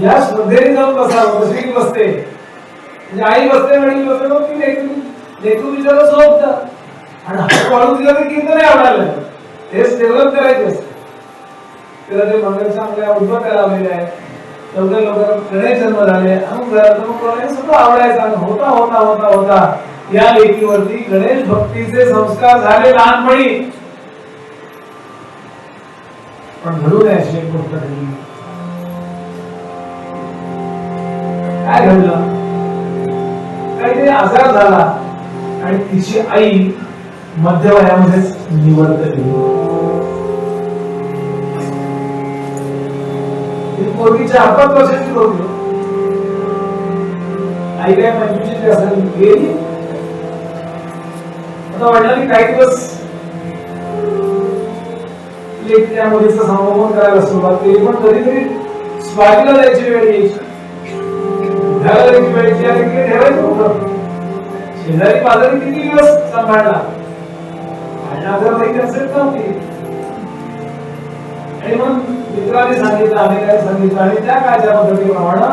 या श्रद्धेने जाऊन बसावं कशी बसते म्हणजे आई बसते वडील बसते मग ती लेखू विचारच होत आणि हात वाढून दिलं तर कीर्तन नाही आवडायला तेच डेव्हलप करायचे असते त्याला ते मंगल चांगल्या उद्भव लावलेले आहे लवकर लवकर गणेश जन्म झाले अमुक घरात सगळं आवडायचं आणि होता होता होता होता या लेकीवरती गणेश भक्तीचे संस्कार झाले लहानपणी पण घडू नये अशी एक गोष्ट घडली काय घडलं काहीतरी आजार झाला आणि तिची आई मध्य वयामध्येच निवर्तली पोरगी 4-5 वर्षाची होती आई काय 25ची असेल गेली आता वडिलांनी काही दिवस त्या मुलीचं संगोपन करायला सुरुवात केली पण कधीतरी स्वातीला जायची वेळ यायची घराला जायची वेळ यायची आणि तिकडे ठेवायचं होतं शेजारी पाजारी किती दिवस सांभाळला आणि आजार नाही असेल नव्हती आणि मग मित्रांनी सांगितलं आम्ही काय सांगितलं आणि त्या काळच्या पद्धतीप्रमाणे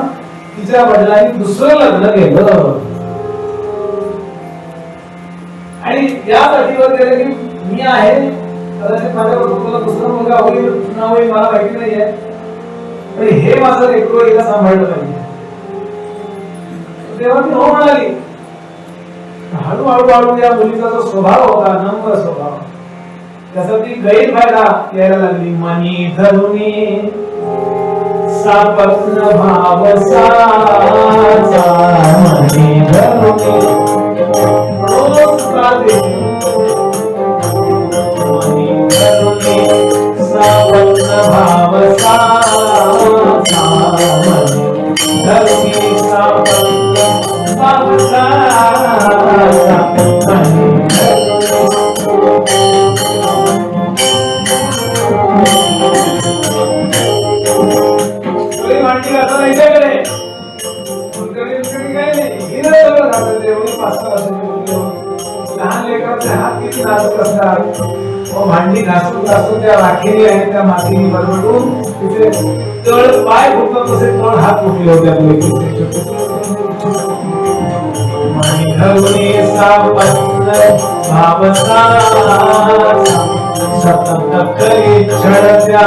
तिच्या वडिलांनी दुसरं लग्न केलं आणि या अटीवर केलं की मी आहे कदाचित माझ्याबरोबर तुला दुसरा मुलगा होईल ना होईल मला माहिती नाहीये पण हे माझं लेकरू हिला सांभाळलं पाहिजे तेव्हा ती हो म्हणाली हळूहळू हळू या मुलीचा जो स्वभाव होता नम्र स्वभाव त्याचा ती गैरफायदा यायला लागली मनी धरुनी सापत्न भाव साचा मनी धरुनी रोज प्रार्थने मनी धरुनी सापत्न भाव साचा मनी धरुनी सापत्न भाव साचा मनी लहान लेकरांचे हात किती नाजूक असतात भांडी घासून घासून त्या राखेली आणि त्या मातीने बरबटून तिथे तळ पाय फुटतात तसे तळ हात फुटले होते सतत करी छळत्या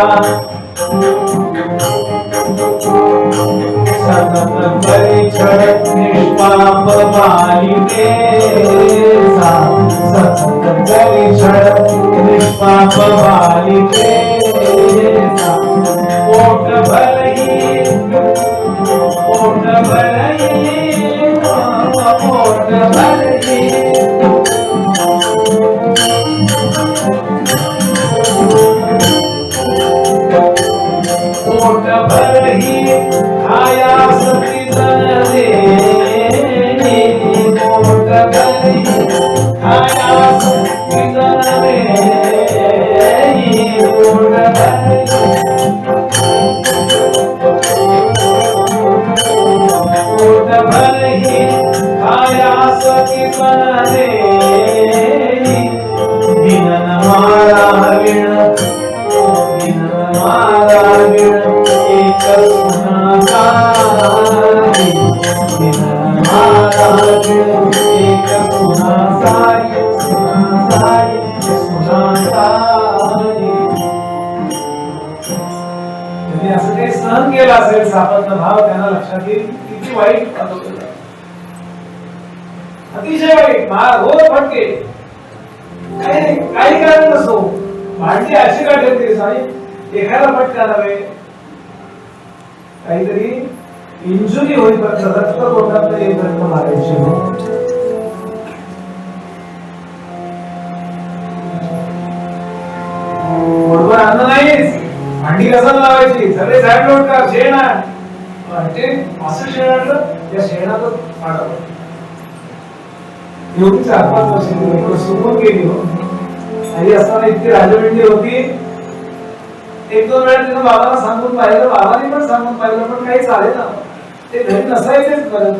सतत परिचळ निष्पाप बालिके सतत परिचळ निष्पाप बालिके पोट भरही पोट भरही पोट भरही पोट भरही खाया सती जन दे पोट भरही खाया सती जन दे पोट भरही त्यांनी असं काही सहन केलं असेल सापत्न भाव, त्यांना लक्षात येईल किती वाईट अतिशय वाईट रोज फटके, काही कारण नसो, भांडी अशी का ठेवते साहेब, एखादा फटका नव्हे, काहीतरी इंजुरी होईपर्यंत रक्त तोंडात येईपर्यंत मारायचे. बरोबर अन्न नाहीच, भांडी कसं लावायची, सगळे झाड लोट का शेण असं शेण आणलं, त्या शेणातच पाडावं. एवढी 4-5 वर्षाची सुकून गेली हो. आई असताना इतकी राजवंडी होती. 1-2 वेळा तिनं बाबाला सांगून पाहिलं, बाबाने पण सांगून पाहिलं, पण काही चालेल ना, ते घरी नसायचेच परत.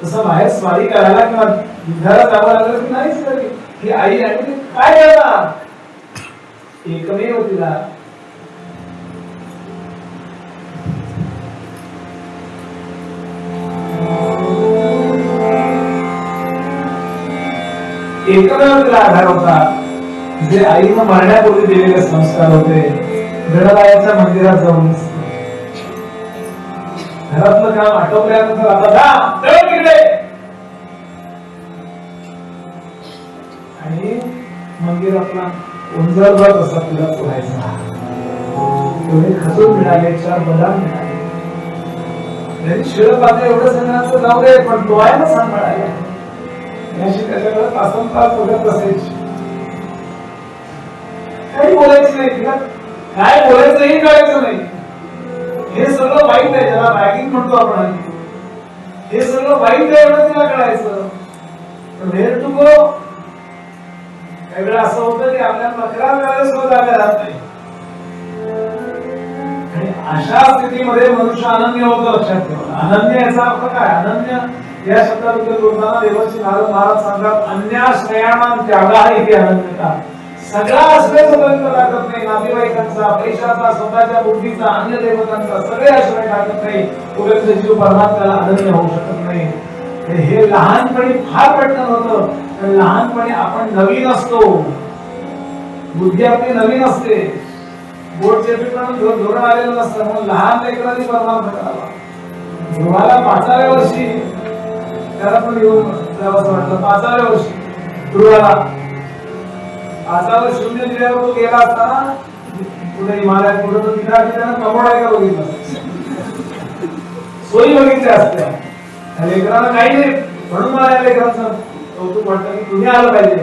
तसं बाहेर स्वारी करायला किंवा युद्धाला जावं लागलं की नाहीच करी. ही आई आणि काय करणार, एकमेव तिला एकमेव तिला आधार होता, जे आईनं मरण्यापूर्वी दिलेले संस्कार होते. गणरायाच्या मंदिरात जाऊन घरातलं काम आटोपल्यानंतर आता तिकडे, आणि मंदिरातला उंजरभर असा तुला पोहायचा. एवढे खजूर मिळाले, 4 बदाम मिळाले, शिळ पात्र एवढं सांगण्याचं जाऊ दे, पण डोळ्यानं सांभाळायला याशी त्याच्याकडे तासंतास बघत असायची. काही बोलायचं नाही तिला, काय बोलायचं हे कळायचं नाही. हे सगळं वाईट आहे, ज्याला बॅगिंग म्हणतो आपण, हे सगळं वाईट आहे एवढं तिला कळायचं. पण हेर टू गो, काही वेळा असं होतं की आपल्या तक्रार करायला सुद्धा जागा राहत नाही, आणि अशा स्थितीमध्ये मनुष्य अनन्य होतं. लक्षात ठेवा, अनन्य याचा अर्थ काय? अनन्य या शब्दाबद्दल बोलताना देवाची नारद महाराज सांगतात, अन्याश्रयाणां त्यागा इति अनन्यता. सगळा आश्रय स्वतंत्र टाकत नाही, नातेवाईकांचा, पैशाचा, स्वतःच्या बुद्धीचा, अन्य देवतांचा सगळे आश्रय टाकत नाही. उलट जीव परमात्म्याला अनन्य होऊ शकत नाही. हे लहानपणी फार पटकन होतं, पण लहानपणी आपण नवीन असतो, बुद्धी आपली नवीन असते, बोर्डचे धोरण आलेलं नसतं. म्हणून लहान लेकरांनी परमार्थ करावा. ध्रुवाला 5व्या वर्षी त्याला पण येऊन जावंसं वाटलं. 5व्या वर्षी ध्रुवाला 5वर 0 दिल्यावर तो गेला असताना पुढे हिमालयात पुढे तो तिथे त्यानं कमोडायला बघितलं, सोयी बघितल्या असत्या. लेकरांना काही नाही, म्हणून मला या लेकरांचं कौतुक वाटतं की तुम्ही आलं पाहिजे.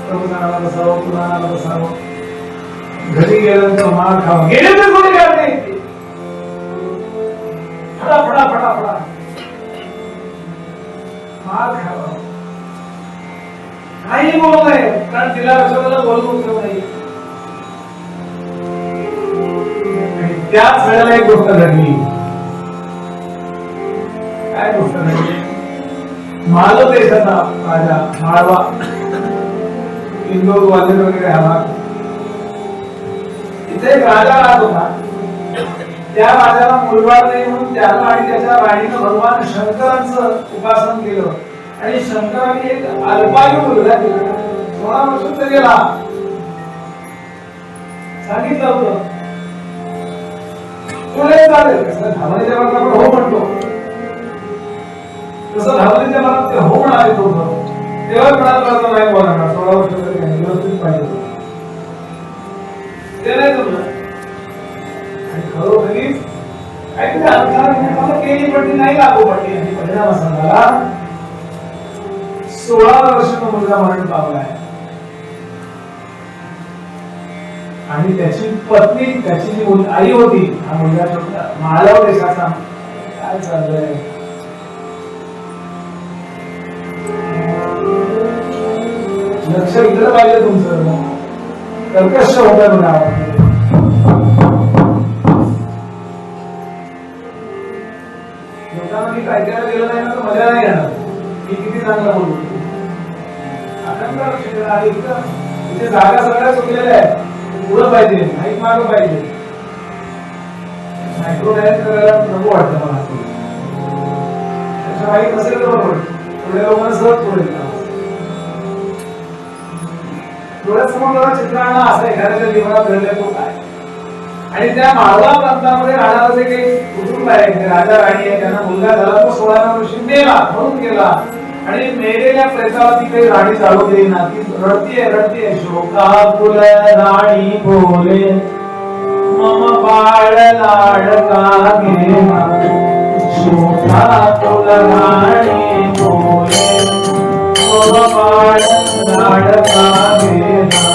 प्रभुजनाला बसावं, पुराणाला बसावं, घरी गेल्यानंतर मार खावं, गेले तर कोणी काय नाही, फटा फटा फटा फटा मार खावा. काही बोलत नाही, कारण तिला लक्षात बोलून उपयोग नाही. त्याच वेळेला एक गोष्ट घडली. काय गोष्ट घडली? मालव देशाचा राजा माळवा, इंदोर ग्वाल्हेर वगैरे हा भाग, तिथे एक राजा राहत होता. त्या राजाला मुलबाळ नाही म्हणून त्यानं आणि त्याच्या राणीनं भगवान शंकरांचं उपासन केलं, आणि शंकरांनी एक अल्पायू मुलगा दिला. 16 वर्षाचा गेला. सांगितलं होतं पुढे चालेल, कसं धावणीच्या मनात आपण हो म्हणतो, तसं धावणीच्या मनात ते हो म्हणाले. तो तेव्हा म्हणाला नाही बोलणार, 16 वर्षाचा व्यवस्थित पाहिजे ते नाही जमलं. आणि खरोखरीच काहीतरी अंधार केली, पण ती नाही लागू पडली. आणि परिणाम असा झाला, 16 वर्षाचा मुलगा मरण पावलाय, आणि त्याची पत्नी, त्याची जी आई होती, हा मुलगा छोटा, माळव देशाचा. काय चाललंय? लक्ष इकडे पाहिजे तुमचं, कर्कश होतं बघा. लोकांना मी काय करायला गेलं नाही ना तर मजा नाही येणार. मी किती चांगला बोलतो, अखंड लक्ष आहे. इथे जागा सगळ्या चुकलेल्या आहेत, पुढं पाहिजे, माहीत मागं पाहिजे. मायक्रो मॅनेज करायला नको वाटतं मला. त्याच्या माहीत नसेल तर बरोबर थोड्या लोकांना सहज पुढे डोळ्यासमोर जरा चित्र आणा असं एखाद्याच्या जीवनात घडलं तो काय. आणि त्या माळवा प्रांतामध्ये राहणारं जे काही कुटुंब आहे, राजा राणी आहे, त्यांना मुलगा झाला तो 16व्या वर्षी मेला, म्हणून गेला. आणि मेलेल्या प्रेताला ती काही राणी चालू देईना, ती रडतीये शोकाकुल राणी बोले मम बाळ लाडका गेला. शोकाकुल राणी बोले मम बाळ लाडका गेला.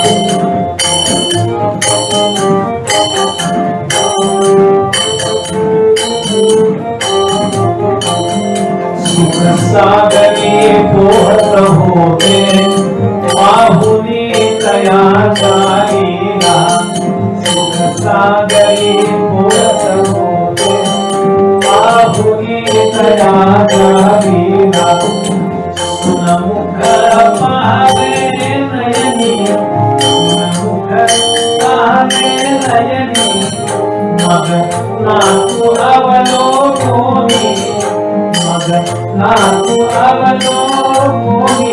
सागरी पोहत होते बाहुली तया चालीला. सागरी पोहत होते बाहुली तया चालीला. सुनमुख पाहले नयनी, सुनमुख पाहले नयनी. मग नातू अवलोकनी, मग नातू अवलोकनी.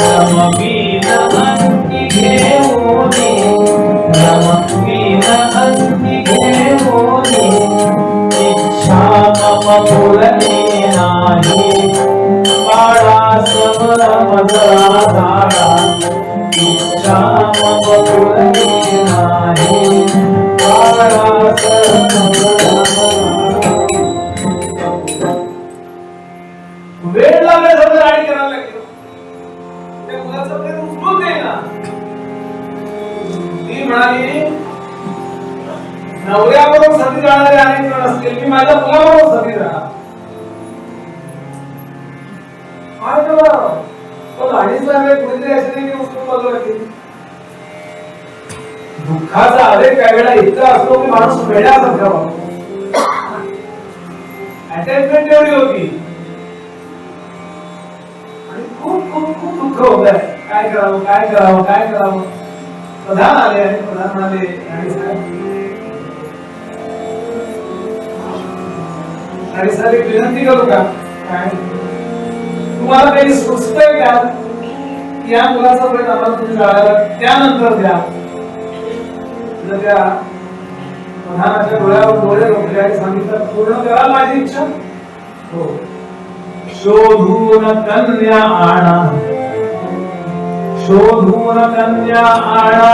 रमवीन अंती घेऊनी, रमवीन अंती घेऊनी. इच्छा मम पुरली नाही, बाळा समरम जरा धाडा. इच्छा मम पुरली नाही, बाळा समरम वेळ लागला समजा राणी करायला लागली. त्या मुलाचा प्रेम उचलून देईना. ती म्हणाली नवऱ्याबरोबर सती जाणारे अनेक जण असतील, मी माझ्या मुलाबरोबर सती जाणार. काय करावं तो राणीचा वेळ कुठेतरी असे नाही की उचलून बाजूला केली. दुःखाचा आवेग काही वेळा इतका असतो की माणूस वेड्यासारखा वागतो. अटॅचमेंट एवढी होती आणि खूप खूप खूप दुःख होत आहे. काय करावं काय करावं काय करावं. प्रधान आले आणि प्रधान म्हणाले राणी साहेब एक विनंती करू का. काय तुम्हाला काही सुचतंय का या मुलाचा वेळ आम्हाला तुम्ही जाळायला त्यानंतर द्या. त्या प्रधानाच्या डोळ्यावर डोळे रोखले आणि सांगितलं पूर्ण करा माझी इच्छा. हो. शोधून कन्या आणा, शोधून कन्या आणा.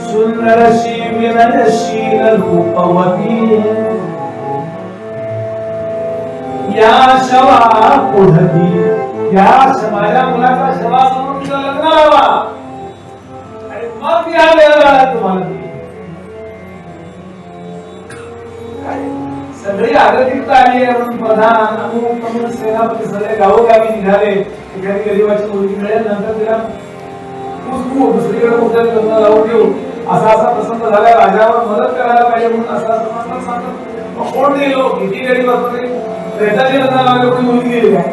सुंदरशी विनयशील रूपवती. या शवा पुढती, या माझ्या मुलाच्या शवासमोर तिचं लग्न लावा आणि मग या वेळेला तुम्हाला सगळी आगतिकता आली आहे. म्हणून प्रधान अमुक सेनापती सगळे गावोगावी निघाले. एखादी गरीबाची मुलगी मिळेल नंतर तिला दुसरीकडे कुठे लग्न लावून देऊ असा असा प्रसंग झाला. राजावर मदत करायला पाहिजे म्हणून असा असं सांगतात. कोण नाही लोक किती गरीब असतो तरी प्रेताची लग्न लावले कोणी मुलगी गेली काय.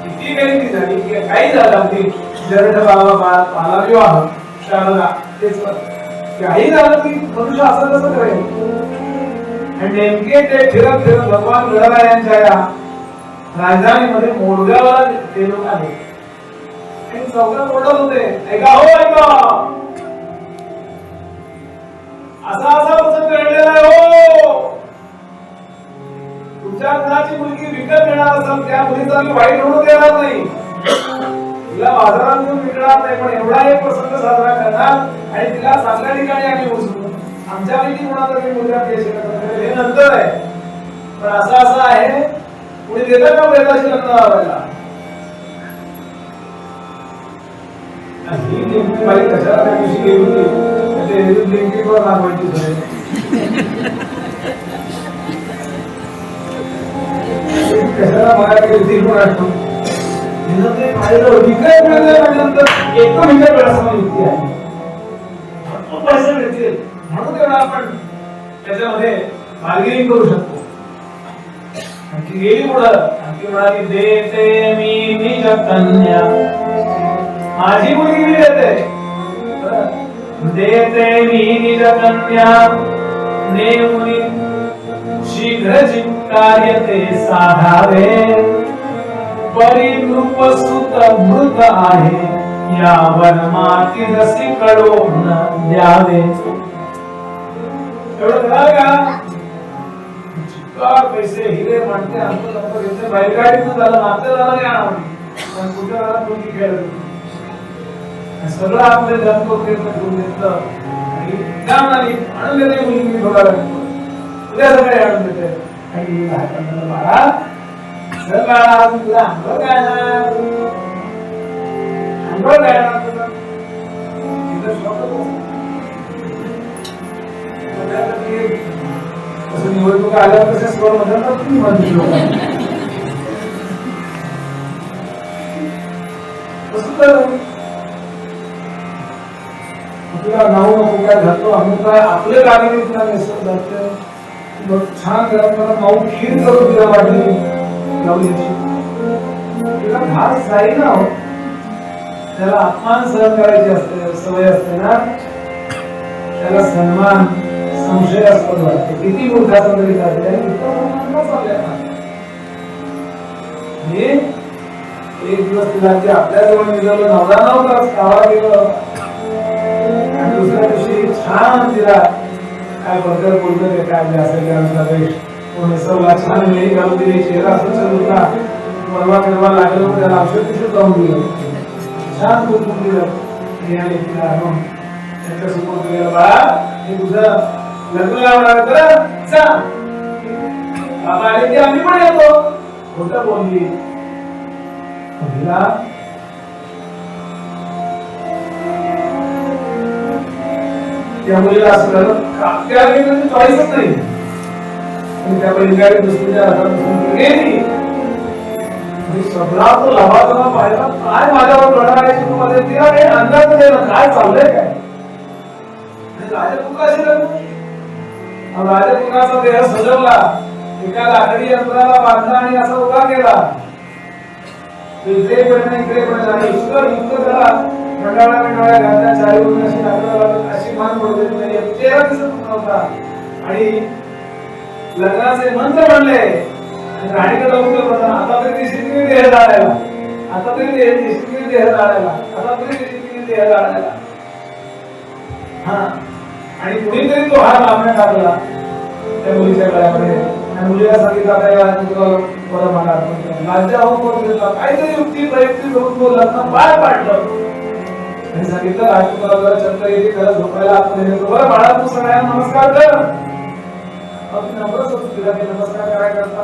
किती गरीबी झाली काही झालं. अगदी जरठ बाबा पाला विवाह शारदा तेच काही झालं की मनुष्य असं कसं करेल. आणि नेमके ते फिरत फिरत भगवान गणरायांच्या या राजधानीमध्ये मोडगावला ते लोक आले आणि चौकात ओरडत होते ऐका हो ऐका असा असा प्रसंग घडलेला आहे. हो तुमच्या मुलाची मुलगी विकत घेणार असाल त्या मुलीचा मी वाईट होणं देणार नाही. तिला बाजारात घेऊन विकणार नाही. पण एवढा एक प्रसंग साजरा करणार आणि तिला चांगल्या ठिकाणी आम्ही बसू. आमच्यापैकी कोणाचा काही मुलगा हे नंतर आहे. पण असं असं आहे पुढे देतात का प्रेताची लग्न लावायला. ही नेमकी बाई कशाला त्या दिवशी गेली होती ब्लिंकिटवर दाखवायची सवय. कशाला मला गेली पण आठवण विकत मिळाल्यानंतर एकदम विकत मिळायला युक्ती आहे. भरपूर पैसे मिळतील म्हणून तेवढा आपण त्याच्यामध्ये बार्गेनिंग करू शकतो. आणखी गेली पुढं, आणखी म्हणाली देते मी निज कन्या, माझी मुलगी मी देते, देते मी निज कन्या, नेमुनी शीघ्र कार्य ते साधावे, परी नृप सुत मृत आहे, यावर माती रसी कळवून द्यावे. एवढं कळलं का? चिक्कार पैसे हिरे म्हणते आमचं नंबर येते, बैलगाडीतून झालं, नातं झालं नाही आणवली, पण कुठे झाला मुलगी खेळत सगळं आपले जन्म घेऊन घेतलं आणि काम नाही आणून देते मुलगी. मी थोडा उद्या सगळे आणून देते आणि बाळा चल बाळा तुला आंघोळ काय आंघोळ काय असं निवडणूक आल्यावर तसे स्कोर म्हणतात तुम्ही म्हणतो तुला नाव नको काय घालतो आम्ही काय आपले गाडी तुला नेसत जाते छान गरम माऊ खीर करून तुला वाटली लावलीची तुला घास जाई ना हो त्याला अपमान सहन करायची असते सवय असते ना त्याला सन्मान संशयास्पद वाटते किती मूर्खाचा तरी काढले एक दिवस तिला आपल्या जवळ निघालं नवरा नव्हताच गावा गेलं आणि दुसऱ्या दिवशी छान तिला काय बद्दल बोलतो काय असेल कोणी सर्वला छान मेळी घालून दिली चेहरा असं होता परवा फिरवा लागलं त्याला औषध तिथे जाऊन दिलं छान बोलून दिलं तिला आणून त्याच्यासमोर गेलं बाळा हे तुझं लग्न लावणार तर बाबा आले की आम्ही पण येतो खोटं बोलली त्या मुलीला असं झालं त्या चॉईसच नाही त्या बैलगाडी दुसरीच्या हातात गेली सगळा तो लबाजमा पाहिला काय माझ्यावर लढायची तुम्हाला तिला काही अंदाज नाही काय चाललंय काय राजपुत्राचा देह सजवला एका लाकडी यंत्राला बांधला आणि असा उभा केला इकडे पण आणि इतकं त्याला मंडळा घातल्या चारीवरून अशी मान पडत नाही चेहरा दिसत नव्हता आणि लग्नाचे मंत्र म्हणले आणि राणीकडे लवकर आता तरी दिसली देह जाळायला आता तरी दिसली देह जाळायला आता तरी दिसली देह जाळायला हा आणि कुणीतरी तो हार लांबण्यात टाकला त्या मुलीच्या गळ्यामध्ये आणि मुलीला सांगितलं तुला मला माझ्या काहीतरी युक्ती प्रयुक्ती करून तो लग्न पार पाडलं आणि सांगितलं राजकुमाराला चंद्र येते त्याला झोपायला आतमध्ये बरं बाळा तू सगळ्यांना नमस्कार कर नम्रच होती तिला ते नमस्कार करायला करता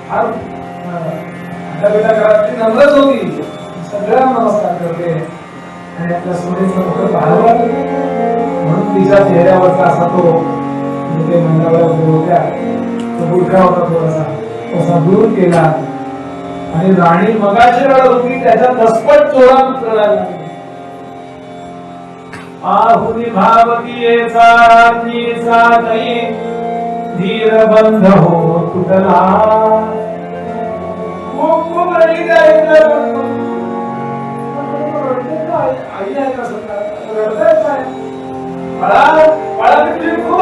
फार आता बेटा घरात ती नम्रच होती सगळ्यांना नमस्कार करते आणि आपल्या सोनेचं मुख पाहावं म्हणून तिच्या चेहऱ्यावरचा असा तो म्हणजे मंडळाला होत्या तो बुडका होता थोडासा तसा दूर केला आणि राणी मगाशी रडत होती त्याच्या दसपट चोरात रडायला लागली आहुनी भावकीयेचा तई धीर बंध हो तुटला खूप रडली त्या आई आहे का सगळं रडताय काय खूप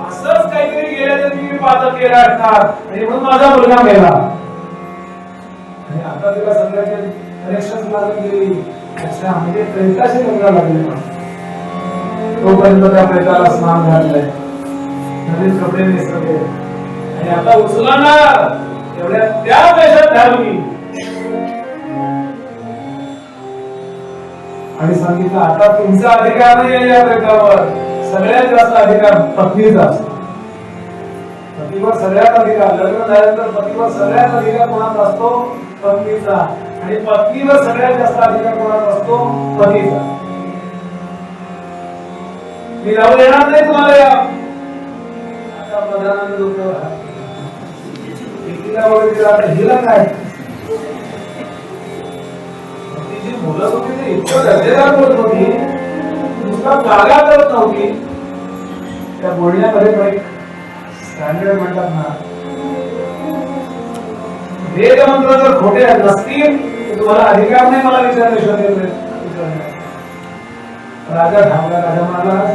असंच काहीतरी गेलं तर मी पातळ केला असणार आणि म्हणून माझा मुलगा मेला आणि आता तिला सगळ्याचे कनेक्शन लागून गेली अच्छा म्हणजे प्रेताशी लग्न लागले तोपर्यंत त्या प्रेताला स्नान घातलंय नवीन कपडे नेसले आणि आता उचलणार एवढ्या त्या देशात घालून आणि सांगितलं आता तुमचा अधिकार नाही या प्रेतावर सगळ्यात जास्त अधिकार पत्नीचा असतो पतीवर सगळ्यात अधिकार लग्न झाल्यानंतर पतीवर सगळ्यात अधिकार कोणाचा असतो पत्नीचा आणि पत्नीवर सगळ्यात जास्त अधिकार कोणाचा असतो पतीचा मी जाऊ देणार नाही तुम्हाला या आता प्रधानांनी लोक एकीला वगैरे हिला काय मुलं होती ते इतकं दर्जेदार बोलत होती नुसता जागा करत नव्हती त्या बोलण्यामध्ये पण एक स्टँडर्ड म्हणतात ना वेद मंत्र जर खोटे नसतील तर तुम्हाला अधिकार नाही मला विचारण्याशिवाय. राजा ठाकला, राजा म्हणाला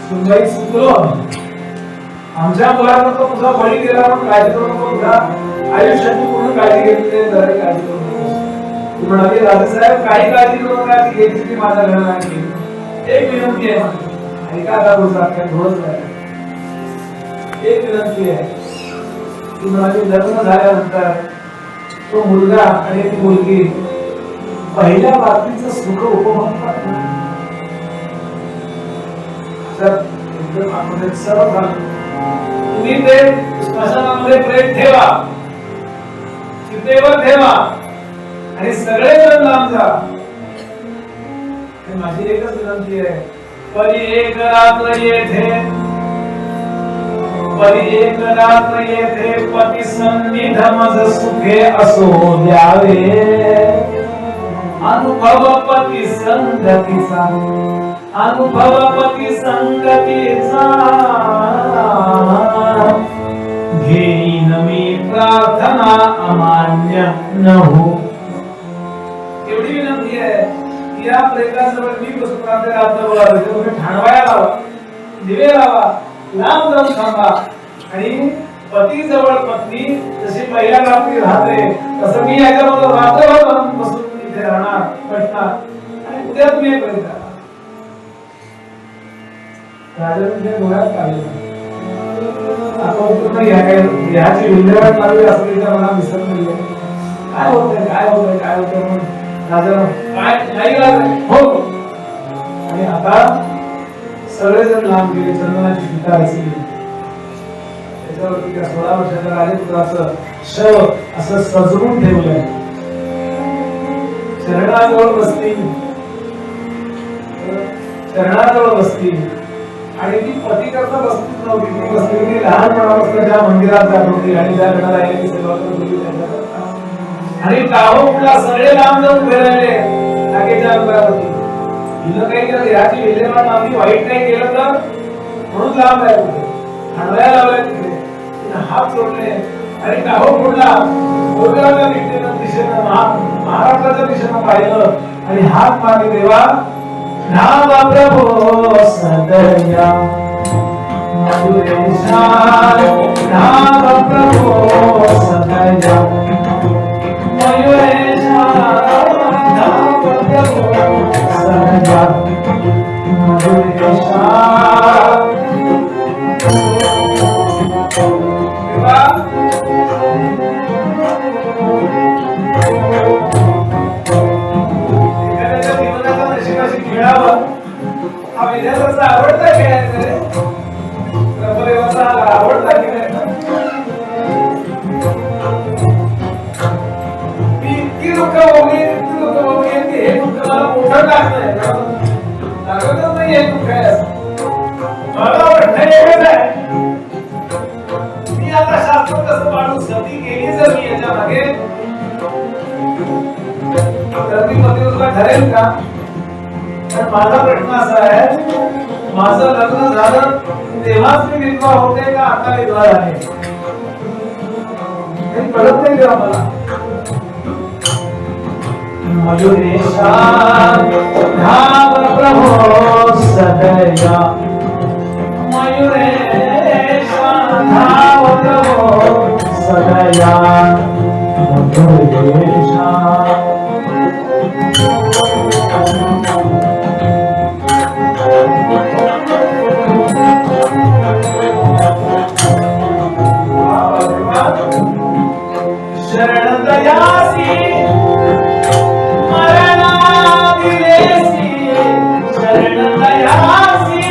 सुनबाई चुकलो आमच्या मुलाला तो तुझा बळी गेला म्हणून काळजी करू नको, तुझा आयुष्याची पूर्ण काळजी घेतली जरा काळजी करू नको. ती म्हणाली राजासाहेब काही काळजी करू नका, ती घ्यायची ती माझ्या घराला आणली. एक विनंती आहे माझी, ऐका का बोलता काय थोडंच काय, एक विनंती आहे. ती म्हणाली लग्न झाल्यानंतर तो मुलगा आणि ती मुलगी पहिल्या बातमीचं सुख उपभोग करतात. एकदम आपण सर्व झालं, तुम्ही ते स्मशानामध्ये प्रेत ठेवा, चितेवर ठेवा आणि सगळे जण लांब जा. माझी एकच विनंती आहे, परी एक रात्र येथे, परी एक रात्र येथे पती सन्निध मज सुखे असो द्यावे. अनुभव पती संगतीचा, अनुभव पती संगतीचा घेईन मी प्रार्थना अमान्य न हो. एवढी विनंती आहे की या प्रेताजवळ मी बसून रात्र बोलावे, तुम्ही ठाणवाया लावा, दिवे लावा, लांब जाऊन थांबा आणि पती जवळ पत्नी जशी पहिल्या रात्री राहते तसं मी याच्याबरोबर रात्रभर बसून इथे राहणार, बसणार आणि उद्या तुम्ही हे करीत राहा. राजांच्या डोळ्यात पाहिलं आपण पूर्ण ह्याची विल्हेवाट लावली असं त्याच्या मनात दिसत नाहीये. काय होतंय काय होतंय काय होतंय म्हणून राजा काय नाही हो. आणि आता सगळेजण लांब गेले, चंदनाची पिता असली त्याच्यावरती त्या 16 वर्षाच्या राजपुत्राचं शव असं सजवून ठेवलंय. चरणाजवळ बसली, चरणाजवळ बसली आणि ती पती करता बसलीच नव्हती. ती बसली ती लहानपणापासून ज्या मंदिरात जात होती आणि ज्या गणाला यायची सेवा करत होती त्यांच्याकरता. आणि टाहोपला सगळे लांब जाऊन उभे राहिले टाकेच्या अंतरावरती. हिनं काही केलं, ह्याची विल्हेवाट आम्ही वाईट नाही केलं तर म्हणून लांब आहे होते, हाणवाया लावल्या तिथे. तिने हात जोडले आणि टाहो फोडला. गोव्याच्या दिशेनं महाराष्ट्राच्या दिशेनं पाहिलं आणि हात मागे देवा नाम प्रभो सदया मधुरेशा, नाम प्रभो सदया मयुरेशा, नाम प्रभो सदया मधुरेशा. हा विद्यार्थ्याचा आवडता खेळ आहे रे, रबरेवाचा आवडता खेळ आहे. इतकी दुःख भोगली, इतकी दुःख भोगली की हे दुःख मला मोठं टाकलंय, लागतच नाही हे दुःख आहे असं. मला वाटतं एकच आहे, मी आता शास्त्र कसं पाडू, सती केली जर मी याच्या मागे तर मी पतिव्रता ठरेल का? पण माझा प्रश्न असा आहे, माझं लग्न झालं तेव्हाच मी विधवा होते का आता विधवा झाले हे कळत नाही तेव्हा मला. मयुरेशा धाम प्रभो सदया, मयुरेशा धाम प्रभो सदया मयुरेशा. शरण दयासी मरणा दिलेसी, शरण दयासी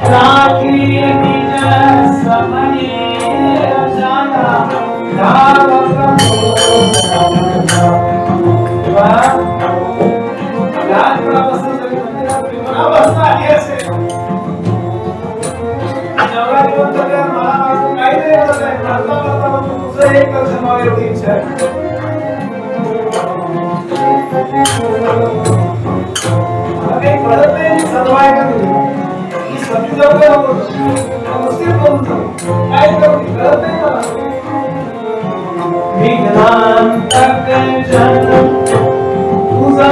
राखी लहानपणापासून जरी मंदिरात प्रेमावस्था आली असेल, नवरा जिवंत त्यावर मला वाटतं काही नाही होत आहे, करता तुझं एक दर्शन व्हावं एवढी इच्छा आहे. मला काही कळत नाही सर्व आहे का तुझं, मी सती जाऊ का नको, नुसती करून जाऊ काय करू कळत नाही मला. विघ्नांतक जन तुझा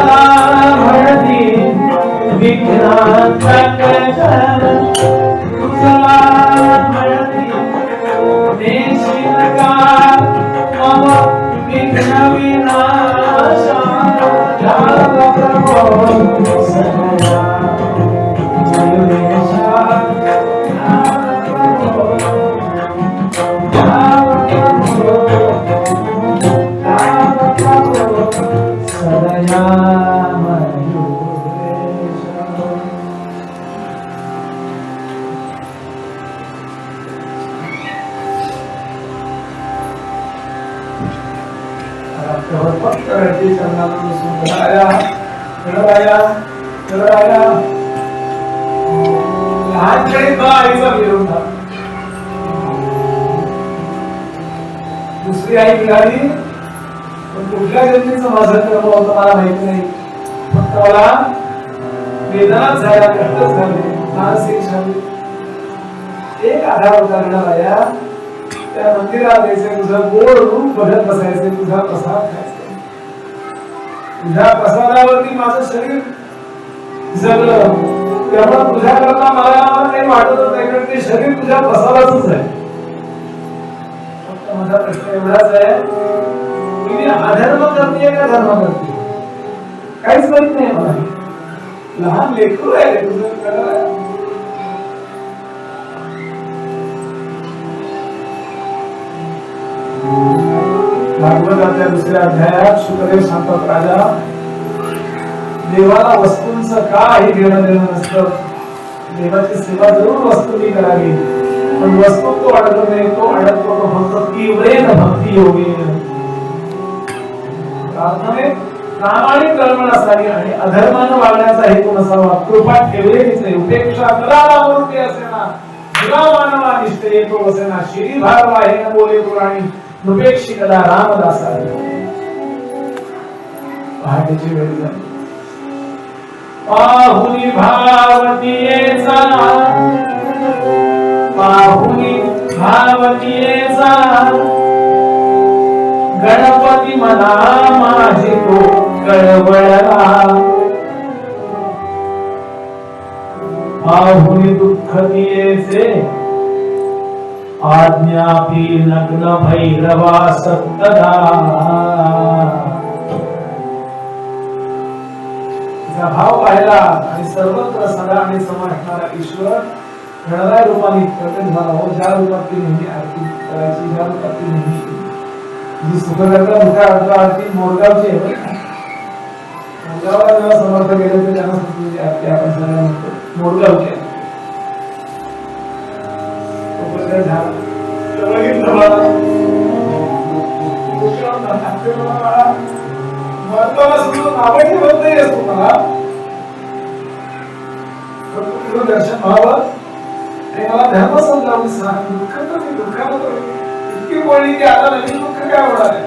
म्हणती, विघ्नांतक जन तुझा म्हणती, देशील का मम विघ्न विनाशा, राम प्रभो सगळा मयुरेशा, राम प्रभो सदया फक्त रडती चरणाला बसून लहानपणी तो आईचा विरोध होता. दुसरी आई मिळाली पण कुठल्या जन्मीचं माझं कर्म होतं मला माहिती नाही. फक्त मला वेदनाच झाल्या, कष्टच झाले, मानसिक झाले. एक आधार होता रणाबाया, त्या मंदिरात यायचे, तुझं गोड रूप बघत बसायचे, तुझा प्रसाद खायचा. तुझ्या प्रसादावरती माझं शरीर जगलं, त्यामुळे तुझ्याकरता मला काही वाटत नाही, ते शरीर तुझ्या प्रसादाचंच आहे. फक्त माझा प्रश्न एवढाच आहे की मी अधर्म करते का धर्म करते काहीच माहित नाही मला. लहान लेकरू आहे तुझं कळलं. भागवताच्या दुसऱ्या अध्यायात शुकदेव सांगतात, राजा देवाला वस्तूंचं काही घेणं देणं नसतं. देवाची सेवा जरूर वस्तूंनी करावी, पण वस्तू तो अडकत नाही, तो अडकतो तो फक्त तीव्रेन भक्ती योगेन. प्रार्थनेत प्रामाणिक कळवण असावी आणि अधर्मानं वागण्याचा हेतू नसावा. कृपा ठेवलेलीच नाही, उपेक्षा कराला मूर्ती असेना, जीवा मानवा निष्ठे येतो असेना, शिरी भार वाहे न बोले पुराणी, नुपेक्षी कदा रामदासा. पहाटेची वेळ झाली. पाहुनी भावतीयेचा, पाहुनी भावतीयेचा, गणपती मना माझी तो कळवळला. पाहुनी दुःख दियेचे, आज्ञापी नग्न भैरवा सत्तदा. तिचा भाव पाहिला आणि सर्वत्र सदा आणि समजणारा ईश्वर गणराय रूपाने प्रकट झाला. हो, ज्या रूपात ती नेहमी आरती करायची, ज्या रूपात ती नेहमी जी सुखकर्ता दुःखार्ता आरती मोरगावची आहे. मोरगावला जेव्हा समर्थ गेले तर त्यांना सांगितलं आरती आपण सगळ्या म्हणतो मोरगावची आहे. दर्शन व्हावं आणि मला धर्म समजावून सांग. दुःख तर मी दुःखाला इतकी बोलली की आता नवीन दुःख काय होणार आहे.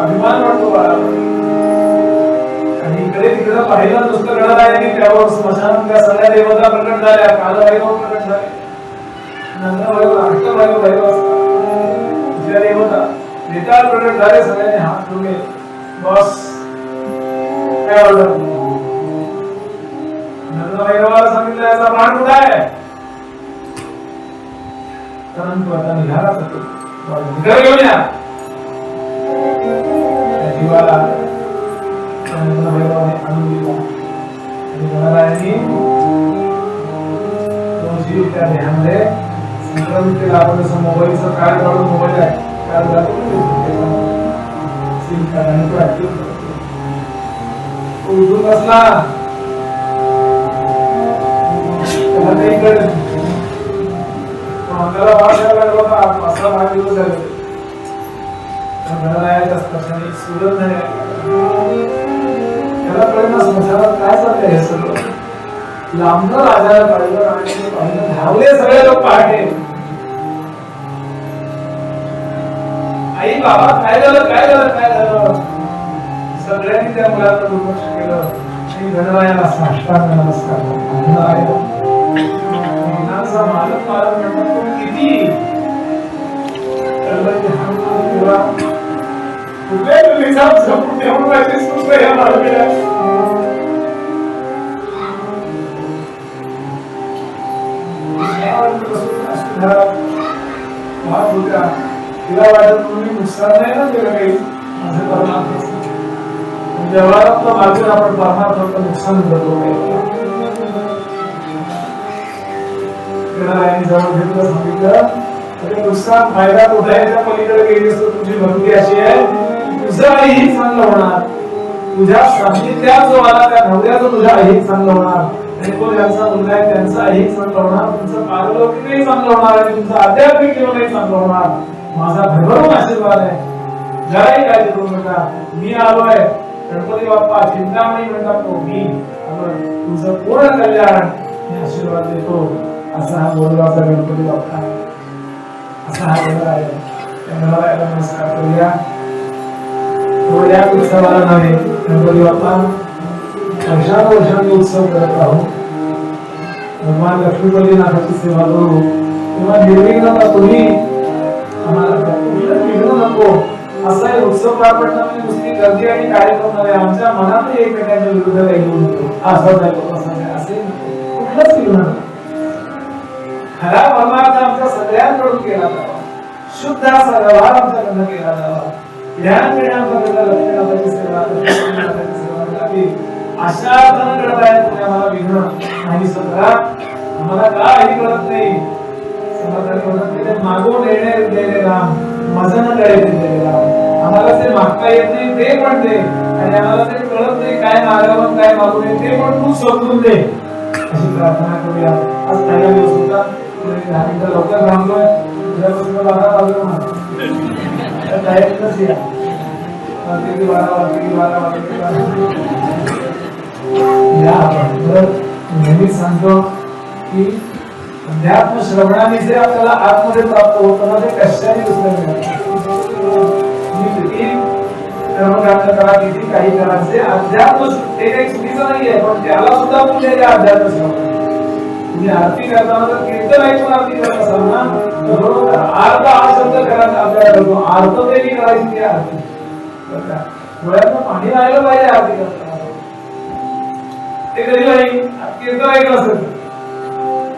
अभिमान वाटतो बाळा. आणि इकडे तिकडे पाहिलं नुसतं गणरायांनी त्यावर स्मशान त्या सगळ्या देवता प्रकट झाल्या, कालभैरव प्रकट झाले, नंदभैरव, अष्टभैरव असतात ज्या देवता नेताळ प्रकट झाले. सगळ्यांनी हात ठेवले, बस काय ऑर्डर. नंदभैरवाला सांगितलं याचा प्राण कुठे आहे, परंतु आता निघाला घर घेऊन या. जीवाला नंदभैरवाने आणून दिला आणि गणरायांनी तो जीव त्या देहामध्ये संक्रमित केला. आपण जसं मोबाईलचं कार्ड काढून, मोबाईल आहे कार्ड सिम कार्ड आणि तो ऍक्टिव्ह करतो. तो उठून बसला, मला काही कळलं अंगाला भाग द्यायला लागला होता. असा भाग दिवस झाले घराला स्पर्शाने सुरत नाही त्याला कळलं स्मशानात काय चाललंय हे सगळं. लांबनं राजाला पाहिलं आणि पाहिलं धावले सगळे लोक पहाटे. आई बाबा काय झालं काय झालं काय झालं. सगळ्यांनी त्या मुलाचं दुर्लक्ष केलं आणि गणरायाला साष्टांग नमस्कार मालक मालक म्हणतात तुम्ही किती तिला वाटत तुम्ही नुकसान नाही ना केलं काही माझे परमार्थ व्यवहारातलं मागून आपण परमार्थाचं नुकसान करतो जवळ घेतलं सांगितलं नुकसान फायदा उठायच्या पलीकडे गेली असतो. तुझी भक्ती अशी आहे तुझं आईही चांगलं होणार. तुझ्या सान्निध्यात जो आला त्या नवऱ्याचं तुझ्या आईही चांगलं होणार आणि तो ज्यांचा मुलगा आहे त्यांचा आईही चांगलं होणार. तुमचं पारलौकिकही चांगलं होणार आणि तुमचं आध्यात्मिक जीवनही चांगलं होणार. माझा भरभरून आशीर्वाद आहे. जराही काळजी करू नका. मी आलोय गणपती बाप्पा चिंतामणी म्हणतात तो मी आलोय तुझं पूर्ण कल्याण मी आशीर्वाद देतो. असा हा बोलगावचा गणपती बाप्पा असा हा गणराय. त्या गणरायाला नमस्कार करूया. या उत्सवाला नव्हे गणपती बाप्पा वर्षानुवर्षांनी उत्सव करत आहोत. भगवान लक्ष्मीपतीनाथाची सेवा करू तेव्हा निर्विघ्न तुम्ही आम्हाला विघ्न नको. असा एक उत्सव पार पडणं म्हणजे नुसती गर्दी आणि कार्यक्रम नव्हे. आमच्या मनातही एकमेकांच्या विरुद्ध काही येऊ नको. असं जायचं असं असे कुठलंच विघ्न नको. खरा परमार्थ आमच्या सगळ्यांकडून केला जावा. शुद्ध असा व्यवहार आमच्याकडनं केला जावा. ध्यान आमच्याकडनं लक्ष्मीनाथाची सेवा करावी. अशा अर्थानं तुम्ही आम्हाला विघ्न नाही सगळा आम्हाला काही कळत नाही. मागून येणे राम मजन कडे राम. आम्हाला ते मागता येत नाही ते पण दे आणि आम्हाला ते कळत नाही काय मागावं काय मागू नये ते पण तू समजून दे अशी प्रार्थना करूया. आज पहिला दिवस होता लवकर थांबलोय. उद्यापासून 12 वाजता नेहमीच सांगतो की अध्यात्म श्रवणाने जे आपल्याला आतमध्ये प्राप्त होतं ना ते कशाने दुसऱ्या करा किती काही करा जे अध्यात्म ते काही चुकीचं नाहीये पण त्याला सुद्धा पुण्य अध्यात्म श्रवण. तुम्ही आरती करताना जर कीर्तन ऐकून आरती करत असाल ना तर बरोबर आर्त हा शब्द करायला आपल्याला कळतो. आर्ततेने करायची ती आरती. डोळ्यातनं पाणी राहिलं पाहिजे आरती करताना. ते कधी नाही कीर्तन ऐकलं असेल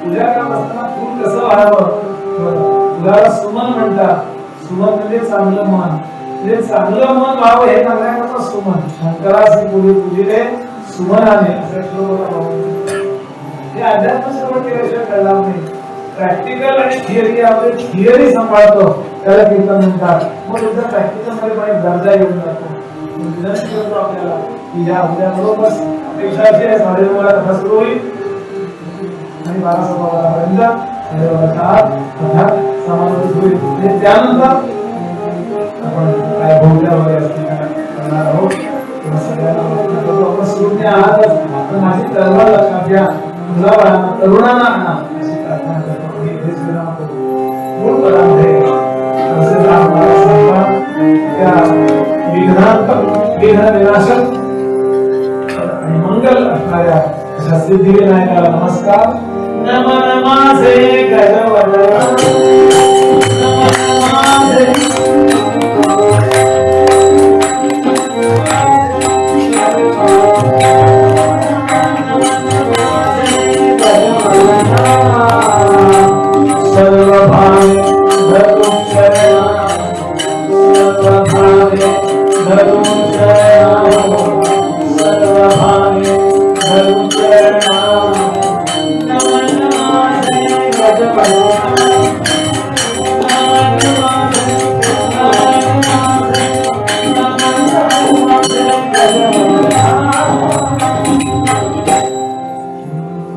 पूजा करत असताना फूल कसं वाढावं फुलाला सुमन म्हणतात. सुमन म्हणजे चांगलं मन. म्हणजे चांगलं मन व्हावं हे सांगण्याकरता सुमन. शंकराचे पूजिले सुमनाने असं श्लोक होता. हे अध्यात्म श्रवण केल्याशिवाय कळणार नाही. प्रॅक्टिकल आणि थिअरी आपण थिअरी सांभाळतो त्याला कीर्तन म्हणतात. मग तुमचा प्रॅक्टिकल मध्ये पण एक दर्जा येऊन जातो. विनंती करतो आपल्याला की या उद्या बरोबर अपेक्षा अशी आहे 9:30 कथा सुरू होईल आणि 12:15 समाप्त होईल. आणि त्यानंतर आपण काय भोवल्या वगैरे करणार आहोत. आपण सुरू आहातच पण माझी तलवार लक्षात घ्या. मुलाबाळांना तरुणांना आणा अशी प्रार्थना करतो. मूळ पदामध्ये विघ्न विनाशक आणि मंगल असणाऱ्या अशा सिद्धिविनायकाला नमस्कार. नमन माझे गजवदन नमन माझे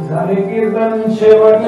झाले कीर्तन शेवट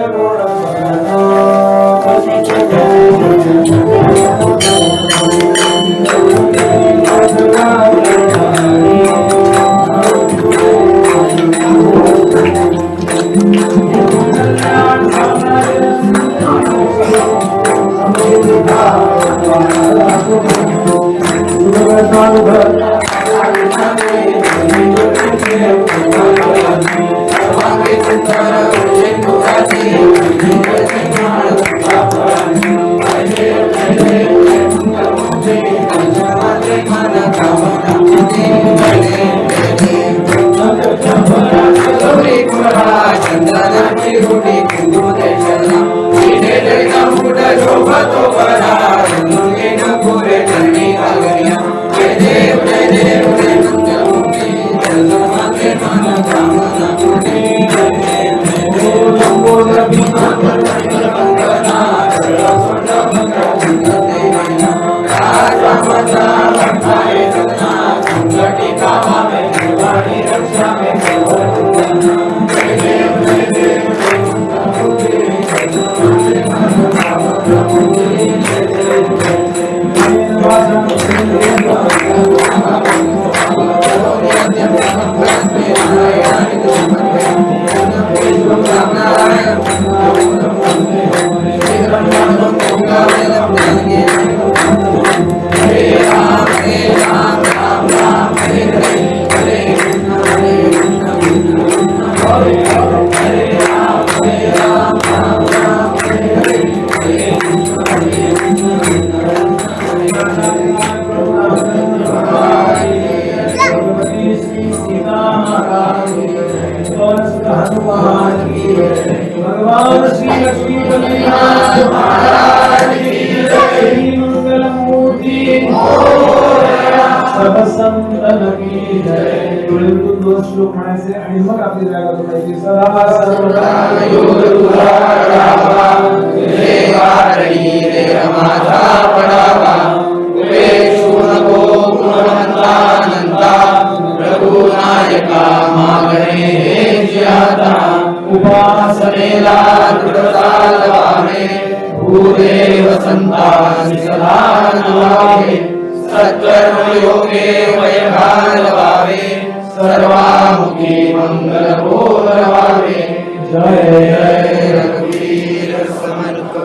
भगवान श्री लक्ष्मी महाराज की जय मंगल मूर्ति सब संतन की जय। डोळ्यातून दोन श्लोक म्हणायचे आणि मग आपली जागा बघायची। सदा सर्वदा योग तुझा देवारणी रे माझा पडावा नको गुणवंतानंता रघुनायका मागणे ज्याता उपासनेला दृढता लावे भूदेव संतांनी सदा नावे सत्कर्म योगे वैभाग लावे सर्वामुखी मंगल बोलवावे जय जय रघुवीर समर्थ।